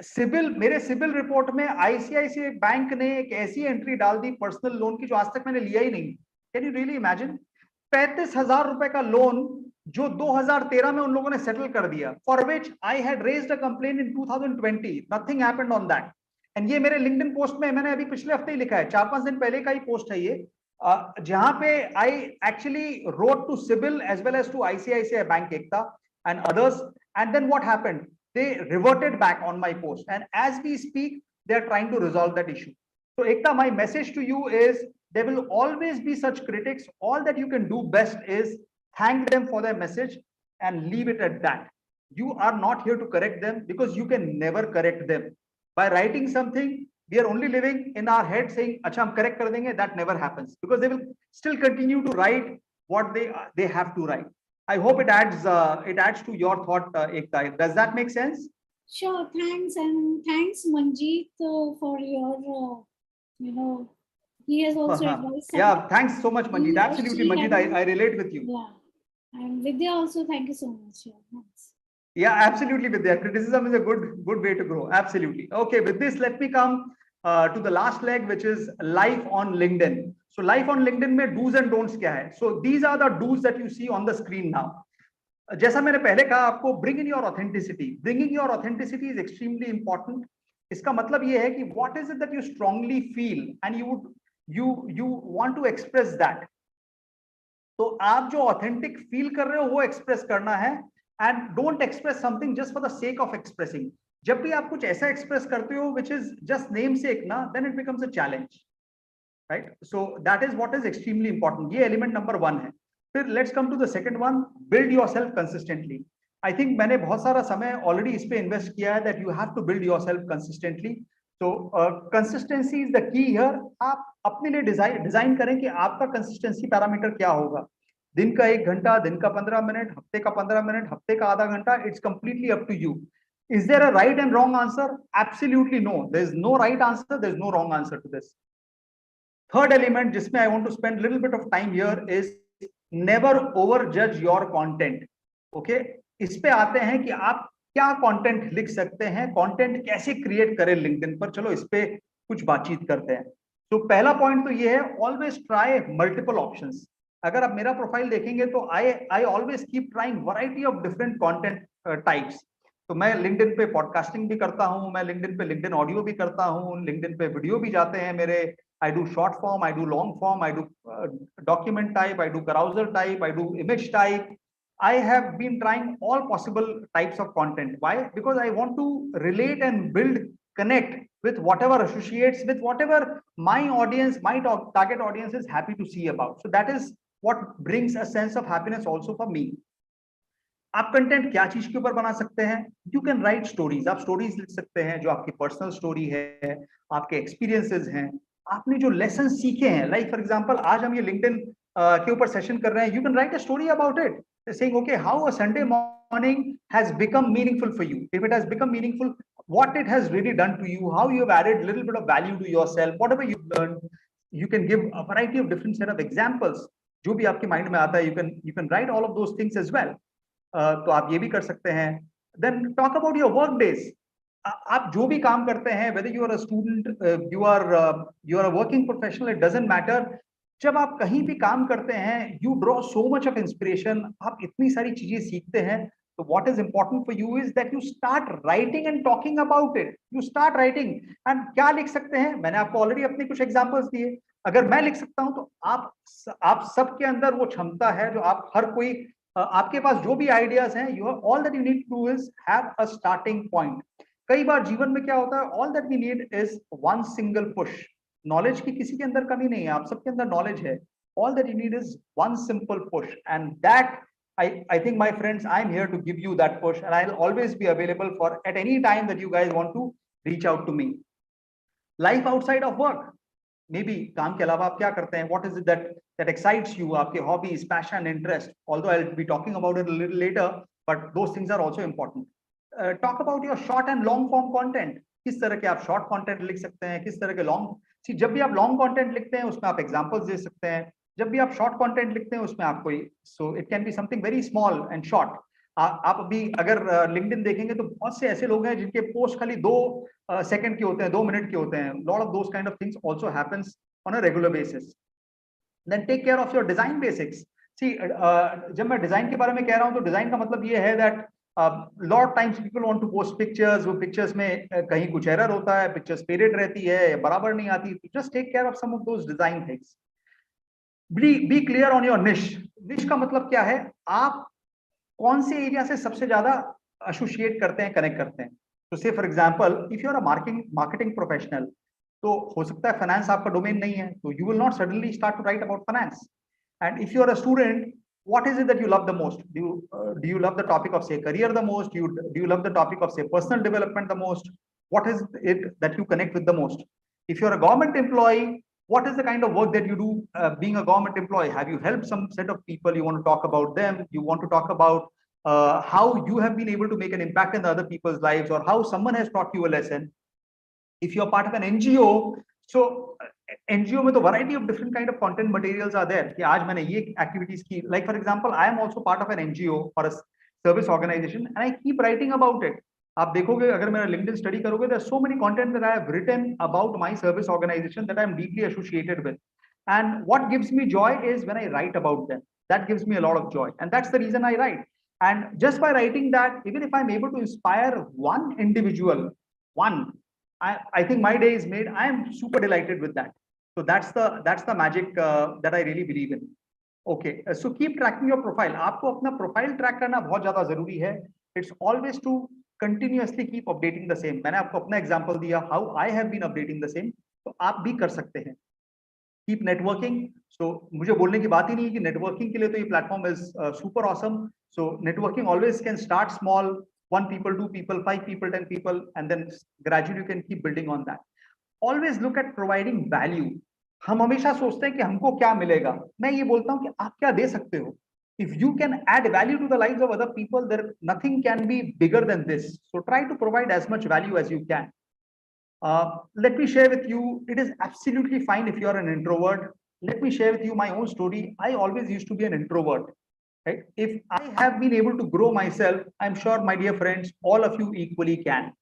Speaker 2: CIBIL, मेरे CIBIL report में ICICI bank ने एक ऐसी entry डाल दी personal loan की जो आज तक मैंने लिया ही नहीं. Can you really imagine? 35,000 रुपए का लोन जो 2013 में उन लोगों ने सेटल कर दिया, for which I had raised a complaint in 2020. Nothing happened on that. And ये मेरे लिंक्डइन पोस्ट में मैंने अभी पिछले हफ्ते ही लिखा है, 4-5 दिन पहले का ही पोस्ट है ये, जहां पे I actually wrote to CIBIL as well as to ICICI bank Ekta and others, and then what happened? They reverted back on my post, and as we speak they are trying to resolve that issue. So Ekta, my message to you is, there will always be such critics. All that you can do best is thank them for their message and leave it at that. You are not here to correct them, because you can never correct them. By writing something, we are only living in our head saying acha hum correct kar denge. That never happens, because they will still continue to write what they have to write. I hope it adds to your thought, Ekta. Does that make sense?
Speaker 1: Sure, thanks, and thanks Manjeet for your, he has also advised.
Speaker 2: Yeah, thanks so much, Manjeet. Absolutely, Manjeet, I relate with you.
Speaker 1: Yeah, and Vidya also, thank you so much. Yeah, thanks.
Speaker 2: Yeah, absolutely, Vidya. Criticism is a good way to grow. Absolutely. Okay, with this, let me come to the last leg, which is life on LinkedIn. So life on LinkedIn में do's and don'ts क्या है? So these are the do's that you see on the screen now. जैसा मैंने पहले कहा आपको, bring in your authenticity. Bringing your authenticity is extremely important. इसका मतलब ये है कि what is it that you strongly feel and you want to express that. तो आप जो authentic feel कर रहे हो वो express करना है, and don't express something just for the sake of expressing. जब भी आप कुछ ऐसा express करते हो which is just namesake ना, then it becomes a challenge. Right? So that is what is extremely important. ये element number 1 है. फिर let's come to the second one, build yourself consistently. I think मैंने बहुत सारा समय already इस पे invest किया है, that you have to build yourself consistently. So consistency is the key here. आप अपने लिए डिजाइन करें कि आपका consistency parameter क्या होगा. दिन का 1 घंटा, दिन का 15 मिनट, हफ्ते का 15 मिनट, हफ्ते का आधा घंटा, it's completely up to you. Is there a right and wrong answer? Absolutely no. There is no right answer. There is no wrong answer to this. Third element जिसमें I want to spend a little bit of time here is never overjudge your content. Okay, इस पे आते हैं कि आप क्या content लिख सकते हैं, कंटेंट कैसे क्रिएट करें लिंक्डइन पर. चलो इस पे कुछ बातचीत करते हैं. तो पहला पॉइंट तो ये है, ऑलवेज ट्राई मल्टीपल ऑप्शंस. अगर आप मेरा प्रोफाइल देखेंगे तो I always keep trying variety of different content types. तो मैं लिंक्डइन पे पॉडकास्टिंग भी करता हूं, मैं लिंक्डइन पे लिंक्डइन ऑडियो भी करता हूं, लिंक्डइन पे वीडियो भी जाते हैं मेरे, I do short form, I do long form, I do document type, I do carousel type, I do image type. I have been trying all possible types of content. Why? Because I want to relate and build connect with whatever associates with whatever my audience, my target audience is happy to see about. So that is what brings a sense of happiness also for me. आप content क्या चीज के ऊपर बना सकते हैं? You can write stories, आप stories लिख सकते हैं जो आपकी पर्सनल स्टोरी है, आपके एक्सपीरियंसेस हैं, आपने जो लेसन सीखे हैं. लाइक फॉर एग्जांपल आज हम ये लिंक्डइन के ऊपर सेशन कर रहे हैं. You can write a story about it, saying okay, how a Sunday morning has become meaningful for you. If it has become meaningful, what it has really done to you, how you have added a little bit of value to yourself, whatever you've learned. You can give a variety of different set of examples. जो भी आपके mind में आता है, you can write all of those things as well. तो आप ये भी कर सकते हैं. Then talk about your work days. आप जो भी काम करते हैं, whether you are a student, you are a working professional, it doesn't matter. जब आप कहीं भी काम करते हैं, you draw so much of inspiration, आप इतनी सारी चीजें सीखते हैं. तो what is important for you is that you start writing and talking about it. You start writing. And क्या लिख सकते हैं? मैंने आपको ऑलरेडी अपने कुछ एग्जांपल्स दिए. अगर मैं लिख सकता हूं तो आप सबके अंदर वो क्षमता है जो आप हर कोई आपके पास जो भी आइडियाज हैं, you have all that you need to is have a starting point. कई बार जीवन में क्या होता है, all that we need is one single push. Knowledge की किसी के अंदर कमी नहीं है, आप सबके अंदर नॉलेज है. All that you need is one simple push, and that I think, my friends, I'm here to give you that push, and I'll always be available for at any time that you guys want to reach out to me. Life outside of work. Maybe काम के अलावा आप क्या करते हैं? What is it that excites you? आपके hobbies, passion, interest. Although I'll be talking about it a little later, but those things are also important. Talk about your short and long form content. किस तरह के आप short content लिख सकते हैं, किस तरह के long. See, जब भी आप long content लिखते हैं, उसमें आप examples दे सकते हैं. जब भी आप शॉर्ट कंटेंट लिखते हैं, उसमें आप कोई, so it can be something very small and short. आप अभी अगर लिंक्डइन देखेंगे तो बहुत से ऐसे लोग हैं जिनके पोस्ट खाली 2 सेकंड के होते हैं, 2 मिनट के होते हैं. Lot of those kind of things also happens on a regular basis. Then take care of your design basics. See, जब मैं डिजाइन के बारे में कह रहा हूं तो डिजाइन का मतलब ये है that lot times people want to post pictures. वो पिक्चर्स में कहीं कुछ एरर होता है, पिक्चर्स फेडेड रहती है, बराबर नहीं आती. Just take care of some of those design things. Be clear on your niche. Niche का मतलब क्या है? आप कौन से एरिया से सबसे ज्यादा एसोसिएट करते हैं, कनेक्ट करते हैं. तो से for example, if you are a marketing professional, तो हो सकता है फाइनेंस आपका डोमेन नहीं है, तो you will not suddenly start to write about finance. And if you are a student, what is it that you love the most? Do you love the topic of, say, career the most? Do you love the topic of, say, personal development the most? What is it that you connect with the most? If you're a government employee, what is the kind of work that you do being a government employee? Have you helped some set of people? You want to talk about them. You want to talk about how you have been able to make an impact in the other people's lives, or how someone has taught you a lesson. If you're part of an NGO, so NGO में तो variety of different kind of content materials are there. कि आज मैंने ये activities की. Like for example, I am also part of an NGO or a service organization, and I keep writing about it. आप देखोगे, अगर मेरा LinkedIn study करोगे, there are so many content that I have written about my service organization that I am deeply associated with. And what gives me joy is when I write about them. That gives me a lot of joy, and that's the reason I write. And just by writing that, even if I'm able to inspire one individual, I think my day is made. I am super delighted with that. So that's the magic that I really believe in. Okay, so keep tracking your profile. आपको अपना profile track करना बहुत ज़्यादा ज़रूरी है. It's always to continuously keep updating the same. मैंने आपको अपना example दिया how I have been updating the same. तो आप भी कर सकते हैं. Keep networking. So मुझे बोलने की बात ही नहीं है कि networking के लिए तो ये platform is super awesome. So networking always can start small. 1 people, 2 people, 5 people, 10 people, and then gradually you can keep building on that. Always look at providing value. हम हमेशा सोचते हैं कि हमको क्या मिलेगा. मैं ये बोलता हूँ कि आप क्या दे सकते हो. If you can add value to the lives of other people, there nothing can be bigger than this. So try to provide as much value as you can. Let me share with you. It is absolutely fine if you are an introvert. Let me share with you my own story. I always used to be an introvert. Right? If I have been able to grow myself, I'm sure, my dear friends, all of you equally can.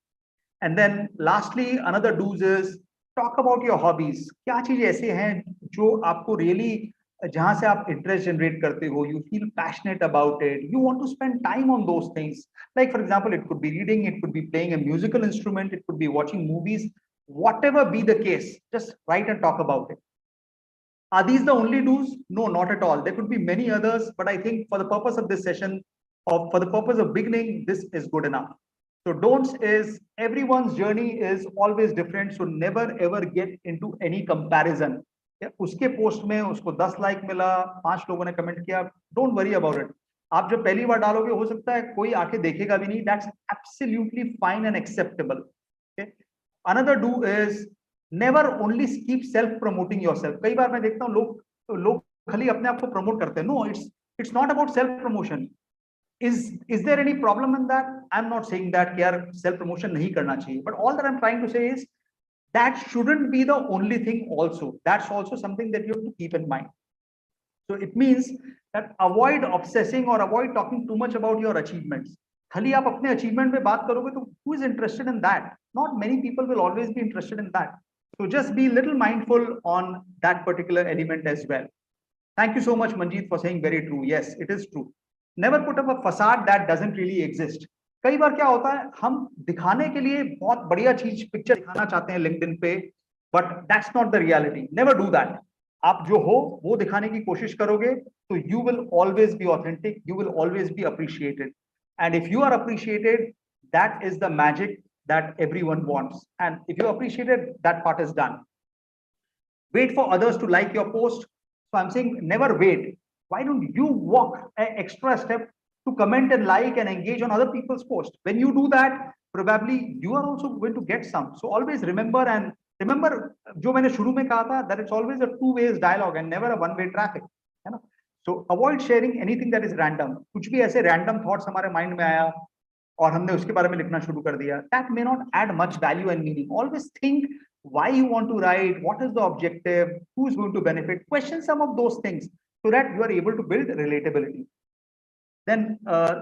Speaker 2: And then lastly, another do's is talk about your hobbies. क्या चीजें ऐसे हैं जो आपको really, जहां से आप interest generate करते हो, you feel passionate about it, you want to spend time on those things. Like for example, it could be reading, it could be playing a musical instrument, it could be watching movies. Whatever be the case, just write and talk about it. Are these the only do's? No, not at all. There could be many others, but I think for the purpose of this session, or for the purpose of beginning, this is good enough. So don'ts is everyone's journey is always different. So never ever get into any comparison. उसके post में उसको 10 like मिला, 5 लोगों ने comment किया, don't worry about it. आप जब पहली बार डालोगे हो सकता है कोई आके देखेगा भी नहीं. That's absolutely fine and acceptable. Another do is never only keep self promoting yourself. कई बार मैं देखता हूँ लोग खाली अपने आप को प्रमोट करते हैं. No, it's not about self promotion. Is there any problem in that? I'm not saying that कि यार self promotion नहीं करना चाहिए. But all that I'm trying to say is that shouldn't be the only thing also. That's also something that you have to keep in mind. So it means that avoid obsessing or avoid talking too much about your achievements. खाली आप अपने achievement पे बात करोगे तो who is interested in that? Not many people will always be interested in that. So just be little mindful on that particular element as well. Thank you so much, Manjeet, for saying very true. Yes, it is true. Never put up a facade that doesn't really exist. कई बार क्या होता है हम दिखाने के लिए बहुत बढ़िया चीज पिक्चर दिखाना चाहते हैं लिंक्डइन पे, but that's not the reality. Never do that. आप जो हो वो दिखाने की कोशिश करोगे तो you will always be authentic, you will always be appreciated. And if you are appreciated, that is the magic that everyone wants. And if you're appreciated, that part is done. Wait for others to like your post. So I'm saying never wait. Why don't you walk an extra step to comment and like and engage on other people's posts? When you do that, probably you are also going to get some. So always remember जो मैंने शुरू में कहा था that it's always a two-way dialogue and never a one-way traffic. है ना? So avoid sharing anything that is random. कुछ भी ऐसे random thoughts हमारे mind में आया और हमने उसके बारे में लिखना शुरू कर दिया. That may not add much value and meaning. Always think why you want to write, what is the objective, who is going to benefit. Question some of those things so that you are able to build relatability. Then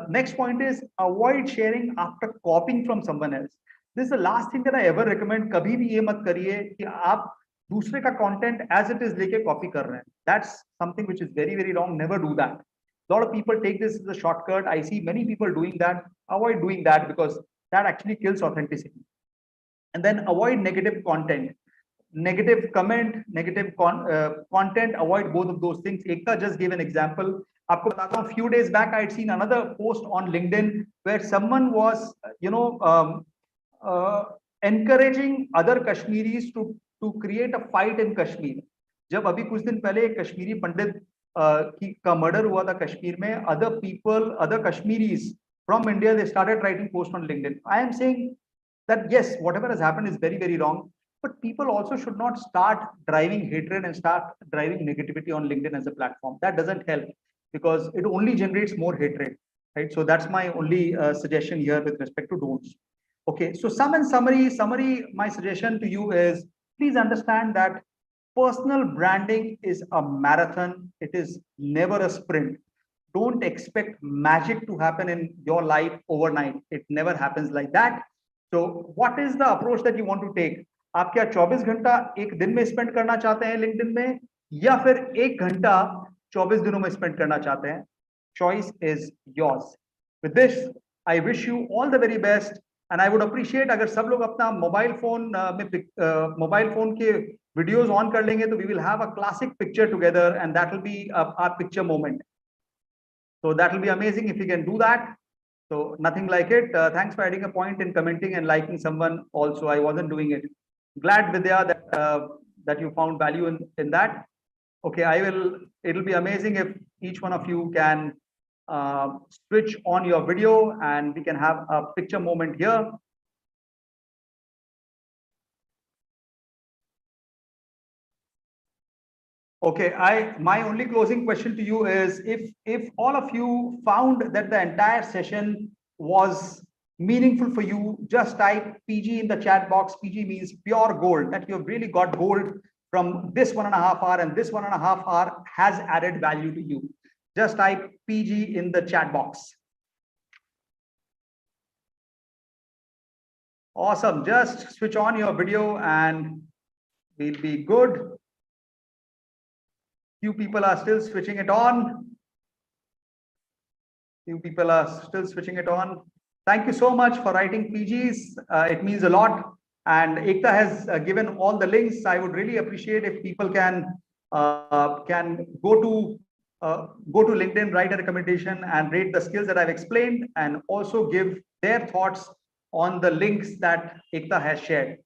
Speaker 2: next point is avoid sharing after copying from someone else. This is the last thing that I ever recommend. कभी भी ये मत करिए कि आप दूसरे का content as it is लेके copy कर रहे हैं. That's something which is very, very wrong. Never do that. A lot of people take this as a shortcut. I see many people doing that. Avoid doing that because that actually kills authenticity. And then avoid negative content. Negative comment, negative content, avoid both of those things. Ekta just gave an example. आपको बताता हूँ, few days back I had seen another post on LinkedIn where someone was, encouraging other Kashmiris to create a fight in Kashmir. जब अभी कुछ दिन पहले एक कश्मीरी पंडित का मर्डर हुआ था कश्मीर में, other Kashmiris from India, they started writing posts on LinkedIn. I am saying that yes, whatever has happened is very, very wrong. But people also should not start driving hatred and start driving negativity on LinkedIn as a platform. That doesn't help because it only generates more hatred, right? So that's my only suggestion here with respect to don'ts. Okay, so summary, my suggestion to you is please understand that personal branding is a marathon. It is never a sprint. Don't expect magic to happen in your life overnight. It never happens like that. So what is the approach that you want to take? आप क्या 24 घंटा एक दिन में spend करना चाहते हैं LinkedIn में या फिर 1 घंटा 24 दिनों में स्पेंड करना चाहते हैं? Choice is yours. With this, I wish you all the very best and I would appreciate अगर सब लोग अपना मोबाइल फोन के वीडियोस ऑन कर लेंगे तो we will have a classic picture together and that will be our picture moment. So that will be amazing if you can do that. So nothing like it. Thanks for adding a point and commenting and liking someone also. I wasn't doing it. Glad Vidya that you found value in that. Okay, it'll be amazing if each one of you can switch on your video and we can have a picture moment here. Okay, my only closing question to you is if all of you found that the entire session was meaningful for you, just type PG in the chat box. PG means pure gold, that you have really got gold from this 1.5 hour and this 1.5 hour has added value to you. Just type PG in the chat box. Awesome. Just switch on your video and we'll be good. Few people are still switching it on. Few people are still switching it on. Thank you so much for writing PGs. It means a lot. And Ekta has given all the links. I would really appreciate if people can go to LinkedIn, write a recommendation, and rate the skills that I've explained, and also give their thoughts on the links that Ekta has shared.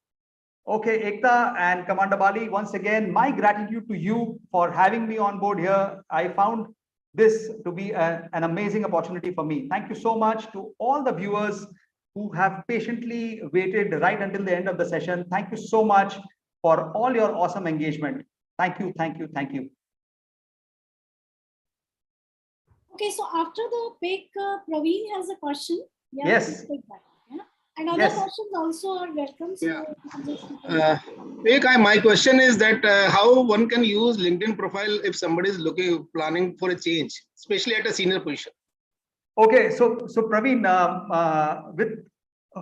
Speaker 2: Okay, Ekta and Commander Bali, once again, my gratitude to you for having me on board here. I found this to be an amazing opportunity for me. Thank you so much to all the viewers who have patiently waited right until the end of the session. Thank you so much for all your awesome engagement. Thank you, thank you, thank you.
Speaker 1: Okay, so after the pick, Praveen has a question. Yeah,
Speaker 2: Yes.
Speaker 1: Yeah? And other
Speaker 2: Yes.
Speaker 1: questions also are welcome. So
Speaker 4: Yeah. My question is that how one can use LinkedIn profile if somebody is planning for a change, especially at a senior position.
Speaker 2: Okay, so Praveen, with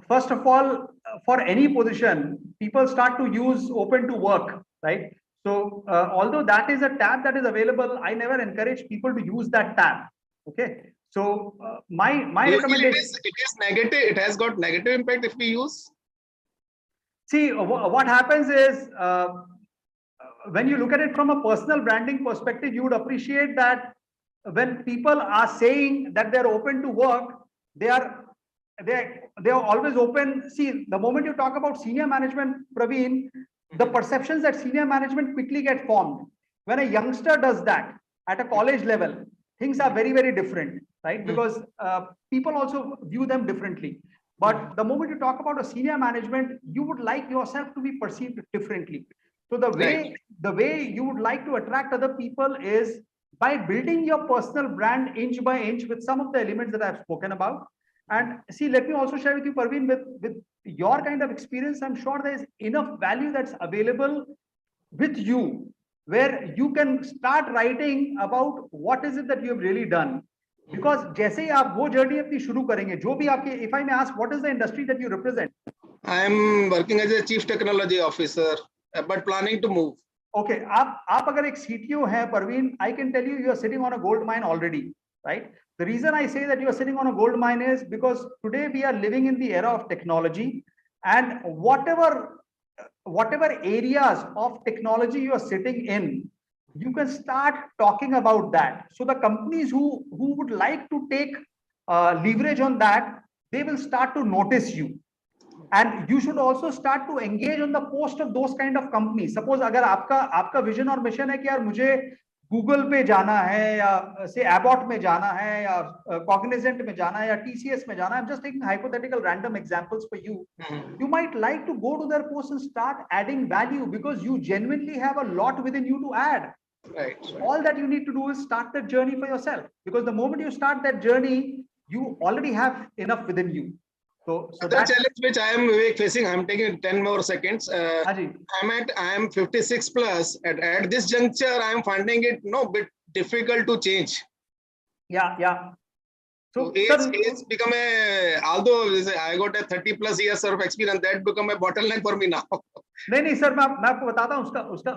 Speaker 2: first of all, for any position, people start to use open to work, right? So although that is a tab that is available, I never encourage people to use that tab. Okay, so my recommendation.
Speaker 4: It is negative. It has got negative impact if we use.
Speaker 2: See, what happens is when you look at it from a personal branding perspective, you would appreciate that when people are saying that they're open to work, they are always open. See, the moment you talk about senior management, Praveen, the perceptions that senior management quickly get formed. When a youngster does that at a college level, things are very, very different, right? Because people also view them differently. But the moment you talk about a senior management, you would like yourself to be perceived differently. So the way you would like to attract other people is by building your personal brand inch by inch with some of the elements that I've spoken about. And see, let me also share with you, Parveen, with your kind of experience, I'm sure there is enough value that's available with you where you can start writing about what is it that you have really done. Because जैसे ही आप वो journey अपनी शुरू करेंगे, जो भी आपके, if I may ask, what is the industry that you represent?
Speaker 4: I am working as a chief technology officer, but planning to move.
Speaker 2: Okay, आप अगर एक CTO है, Parveen, I can tell you, you are sitting on a gold mine already, right? The reason I say that you are sitting on a gold mine is because today we are living in the era of technology, and whatever areas of technology you are sitting in, you can start talking about that. So the companies who would like to take leverage on that, they will start to notice you. And you should also start to engage on the post of those kind of companies. Suppose अगर आपका vision और mission है कि यार मुझे Google पे जाना है या से Abbott में जाना है या Cognizant में जाना है या TCS में जाना है. I'm just taking hypothetical random examples for you. You might like to go to their post and start adding value because you genuinely have a lot within you to add.
Speaker 4: Right.
Speaker 2: All that you need to do is start that journey for yourself, because the moment you start that journey, you already have enough within you. So
Speaker 4: that challenge which I am facing, I am taking 10 more seconds. I am 56 plus. At this juncture, I am finding it bit difficult to change.
Speaker 2: Yeah.
Speaker 4: So age become although I got a 30 plus years of experience, that become a bottleneck for me now.
Speaker 2: नहीं sir, मैं आपको बताता हूँ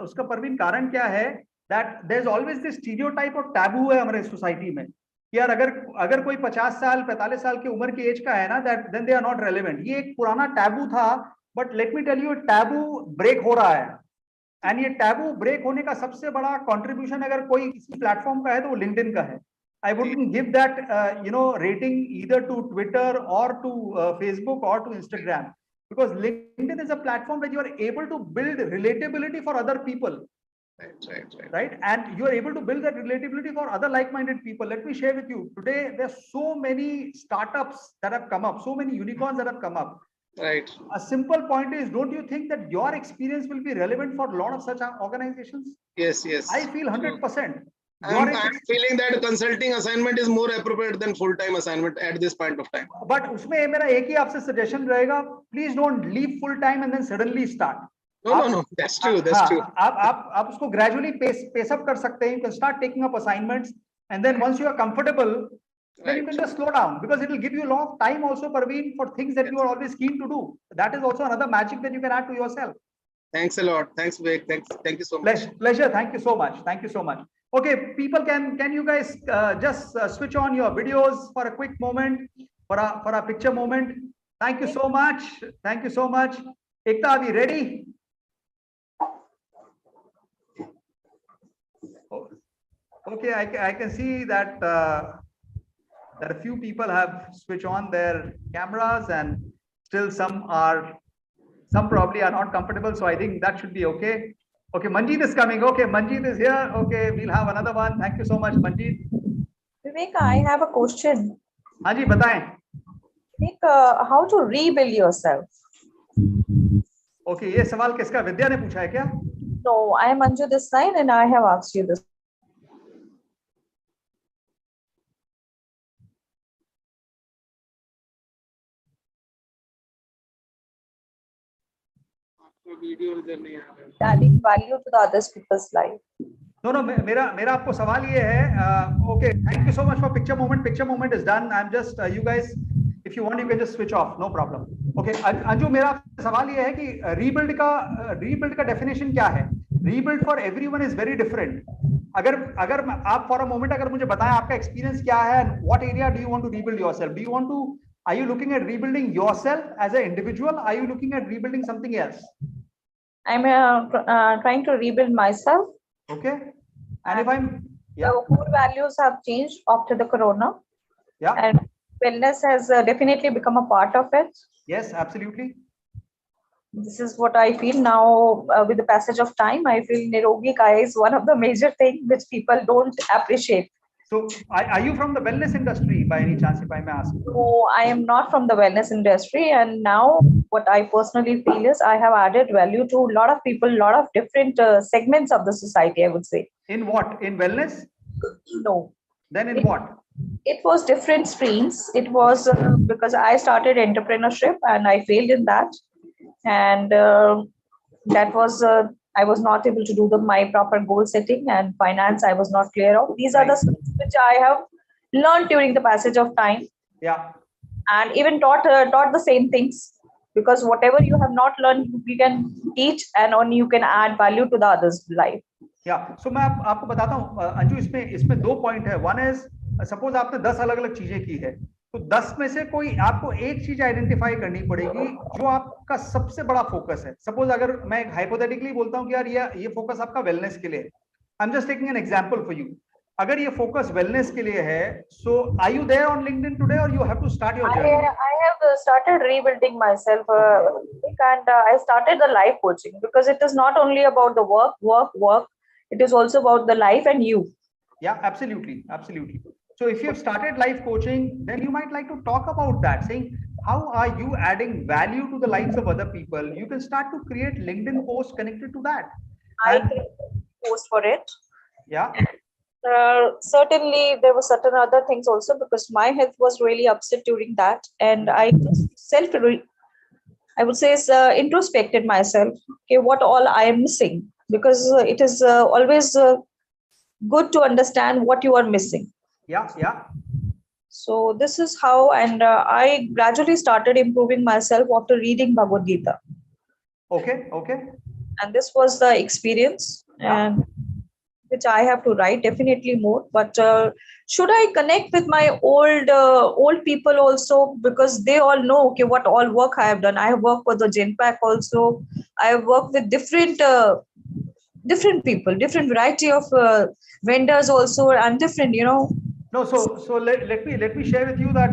Speaker 2: उसका परवीन कारण क्या है. That there's always this stereotype और taboo है हमारे सोसाइटी में कि यार अगर कोई 50 साल 45 साल की उम्र की एज का है ना, that then they are not relevant. ये एक पुराना टैबू था, but let me tell you, taboo break हो रहा है. एंड ये टैबू ब्रेक होने का सबसे बड़ा कंट्रीब्यूशन अगर कोई किसी प्लेटफॉर्म का है तो वो लिंक्डइन का है. I wouldn't give that rating either to Twitter or to Facebook or to Instagram, because LinkedIn is a platform where you are able to build relatability for other people. Right. And you are able to build that relatability for other like-minded people. Let me share with you. Today, there's so many startups that have come up, so many unicorns that have come up.
Speaker 4: Right.
Speaker 2: A simple point is, don't you think that your experience will be relevant for a lot of such organizations?
Speaker 4: Yes.
Speaker 2: I feel 100%.
Speaker 4: I'm feeling that consulting assignment is more appropriate than full-time assignment at this point of time.
Speaker 2: But उसमें मेरा एक ही आपसे suggestion रहेगा, please don't leave full-time and then suddenly start.
Speaker 4: No, that's true. That's true.
Speaker 2: आप उसको gradually pace up कर सकते हैं. You can start taking up assignments, and then once you are comfortable, then you can just slow down, because it will give you a lot of time also, Parveen, for things that you are always keen to do. That is also another magic that you can add to yourself.
Speaker 4: Thanks a lot. Thanks, Vivek. Thank you so much.
Speaker 2: Pleasure. Thank you so much. Thank you so much. Okay, people, can you guys just switch on your videos for a quick moment, for a picture moment? Thank you so much. Thank you so much. Ekta, are we ready? Oh, okay, I can see that that a few people have switched on their cameras and still some probably are not comfortable. So I think that should be okay. Okay, Manjeet is coming. Okay, Manjeet is here. Okay, we'll have another one. Thank you so much, Manjeet.
Speaker 5: Vivek, I have a question.
Speaker 2: हाँ जी बताएं.
Speaker 5: Vivek, how to rebuild yourself?
Speaker 2: Okay, ये सवाल किसका? विद्या ने पूछा है क्या?
Speaker 5: No, I am Anju this side and I have asked you this. Adding value to the other people's life.
Speaker 2: No, मेरा आपको सवाल ये है. Okay, thank you so much for picture moment. Picture moment is done. I'm just you guys, if you want, you can just switch off. No problem. Okay, Anju, मेरा सवाल ये है कि rebuild का definition क्या है? Rebuild for everyone is very different. अगर आप for a moment अगर मुझे बताएं आपका experience क्या है and what area do you want to rebuild yourself? Are you looking at rebuilding yourself as an individual? Are you looking at rebuilding something else?
Speaker 5: I'm trying to rebuild myself.
Speaker 2: Okay. And if I'm, yeah.
Speaker 5: The core values have changed after the corona.
Speaker 2: Yeah.
Speaker 5: And wellness has definitely become a part of it.
Speaker 2: Yes, absolutely.
Speaker 5: This is what I feel now with the passage of time. I feel Nirogi Kaya is one of the major things which people don't appreciate.
Speaker 2: So are you from the wellness industry by any chance, if I may ask?
Speaker 5: No, I am not from the wellness industry. And now what I personally feel is I have added value to a lot of people, a lot of different segments of the society, I would say.
Speaker 2: In what? In wellness?
Speaker 5: No.
Speaker 2: Then in what?
Speaker 5: It was different streams. It was because I started entrepreneurship and I failed in that. And that was, I was not able to do my proper goal setting, and finance I was not clear of. These are the skills which I have learned during the passage of time.
Speaker 2: Yeah.
Speaker 5: And even taught the same things, because whatever you have not learned, you can teach and only you can add value to the other's life.
Speaker 2: Yeah. So मैं आपको बताता हूँ अंजू, इसमें दो point है. One is suppose आपने 10 अलग अलग चीजें की है, तो 10 में से कोई आपको एक चीज आइडेंटिफाई करनी पड़ेगी जो आपका सबसे बड़ा फोकस है. सपोज अगर मैं हाइपोथेटिकली बोलता हूँ कि यार ये फोकस आपका वेलनेस के लिए है. I am just taking an example for you. अगर ये फोकस वेलनेस के लिए है, so are you there on LinkedIn today और you have to start your journey?
Speaker 5: I have started rebuilding myself and I started the life coaching, because it is not only about the work. It is also about the life and you.
Speaker 2: Yeah, absolutely. So if you have started life coaching, then you might like to talk about that, saying how are you adding value to the lives of other people. You can start to create LinkedIn posts connected to that.
Speaker 5: I created a post for it.
Speaker 2: Yeah.
Speaker 5: Certainly there were certain other things also, because my health was really upset during that, and I would say introspected myself. Okay, what all I am missing, because it is always good to understand what you are missing.
Speaker 2: Yeah.
Speaker 5: So this is how, and I gradually started improving myself after reading Bhagavad Gita.
Speaker 2: Okay.
Speaker 5: And this was the experience, and which I have to write definitely more. But should I connect with my old people also, because they all know what all work I have done. I have worked for the Genpack also. I have worked with different people, different variety of vendors also, and different.
Speaker 2: No, so let me share with you that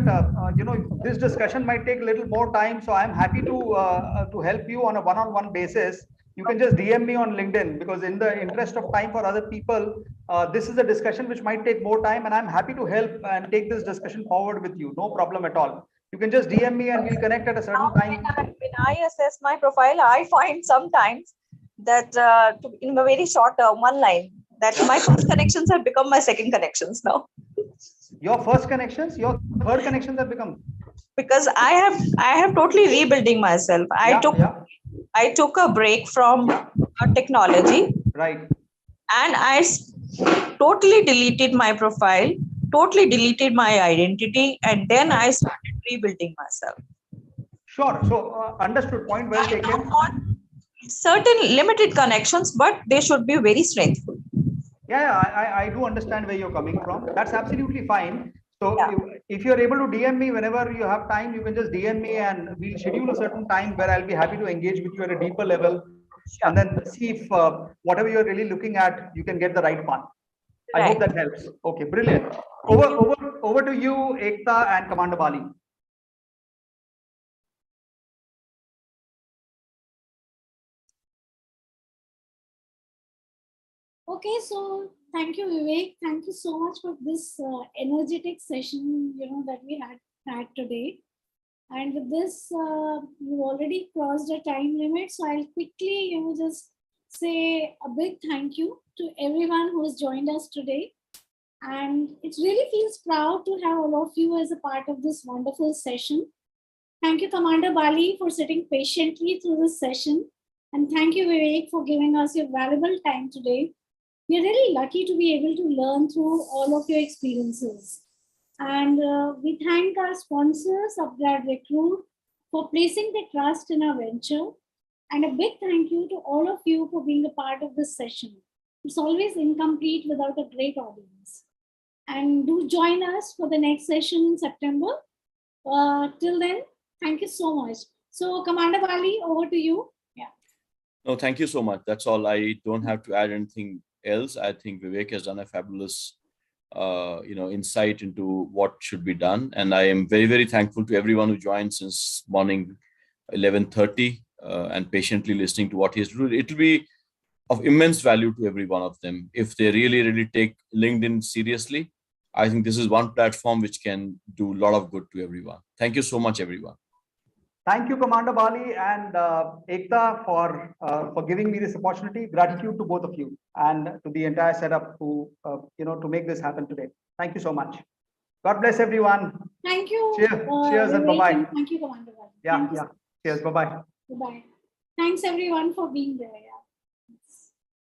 Speaker 2: this discussion might take a little more time. So I'm happy to help you on a one-on-one basis. You can just DM me on LinkedIn, because in the interest of time for other people, this is a discussion which might take more time, and I'm happy to help and take this discussion forward with you. No problem at all. You can just DM me and we'll connect at a certain time.
Speaker 5: When I assess my profile, I find sometimes that in a very short one line, that my first connections have become my second connections now.
Speaker 2: Your first connections, your third connections have become?
Speaker 5: Because I have totally rebuilding myself. I took a break from technology.
Speaker 2: Right.
Speaker 5: And I totally deleted my profile, totally deleted my identity, and then I started rebuilding myself.
Speaker 2: Sure. So understood. Point well taken.
Speaker 5: I want certain limited connections, but they should be very strengthful.
Speaker 2: Yeah, I do understand where you're coming from. That's absolutely fine. So
Speaker 5: Yeah.
Speaker 2: if you're able to DM me whenever you have time, you can just DM me and we'll schedule a certain time where I'll be happy to engage with you at a deeper level, and then see if whatever you're really looking at, you can get the right one. I hope that helps. Okay, brilliant. Over to you, Ekta and Commander Bali.
Speaker 1: Okay, so thank you, Vivek. Thank you so much for this energetic session, that we had today. And with this, we've already crossed the time limit. So I'll quickly, just say a big thank you to everyone who has joined us today. And it really feels proud to have all of you as a part of this wonderful session. Thank you, Commander Bali, for sitting patiently through this session. And thank you, Vivek, for giving us your valuable time today. We're really lucky to be able to learn through all of your experiences. And we thank our sponsors, Upgrade Recruit, for placing their trust in our venture. And a big thank you to all of you for being a part of this session. It's always incomplete without a great audience. And do join us for the next session in September. Till then, thank you so much. So, Commander Bali, over to you. Yeah.
Speaker 3: No, thank you so much. That's all. I don't have to add anything else. I think Vivek has done a fabulous insight into what should be done, and I am very, very thankful to everyone who joined since morning 11:30 and patiently listening to what he's doing. It will be of immense value to every one of them if they really, really take LinkedIn seriously. I think this is one platform which can do a lot of good to everyone. Thank you so much, everyone.
Speaker 2: Thank you, Commander Bali and Ekta, for giving me this opportunity. Gratitude to both of you and to the entire setup to make this happen today. Thank you so much. God bless everyone.
Speaker 1: Thank you.
Speaker 2: Cheers and bye-bye.
Speaker 1: Thank you, Commander Bali.
Speaker 2: Yeah. Cheers. Bye-bye.
Speaker 1: Bye-bye. Thanks everyone for being there. Yeah.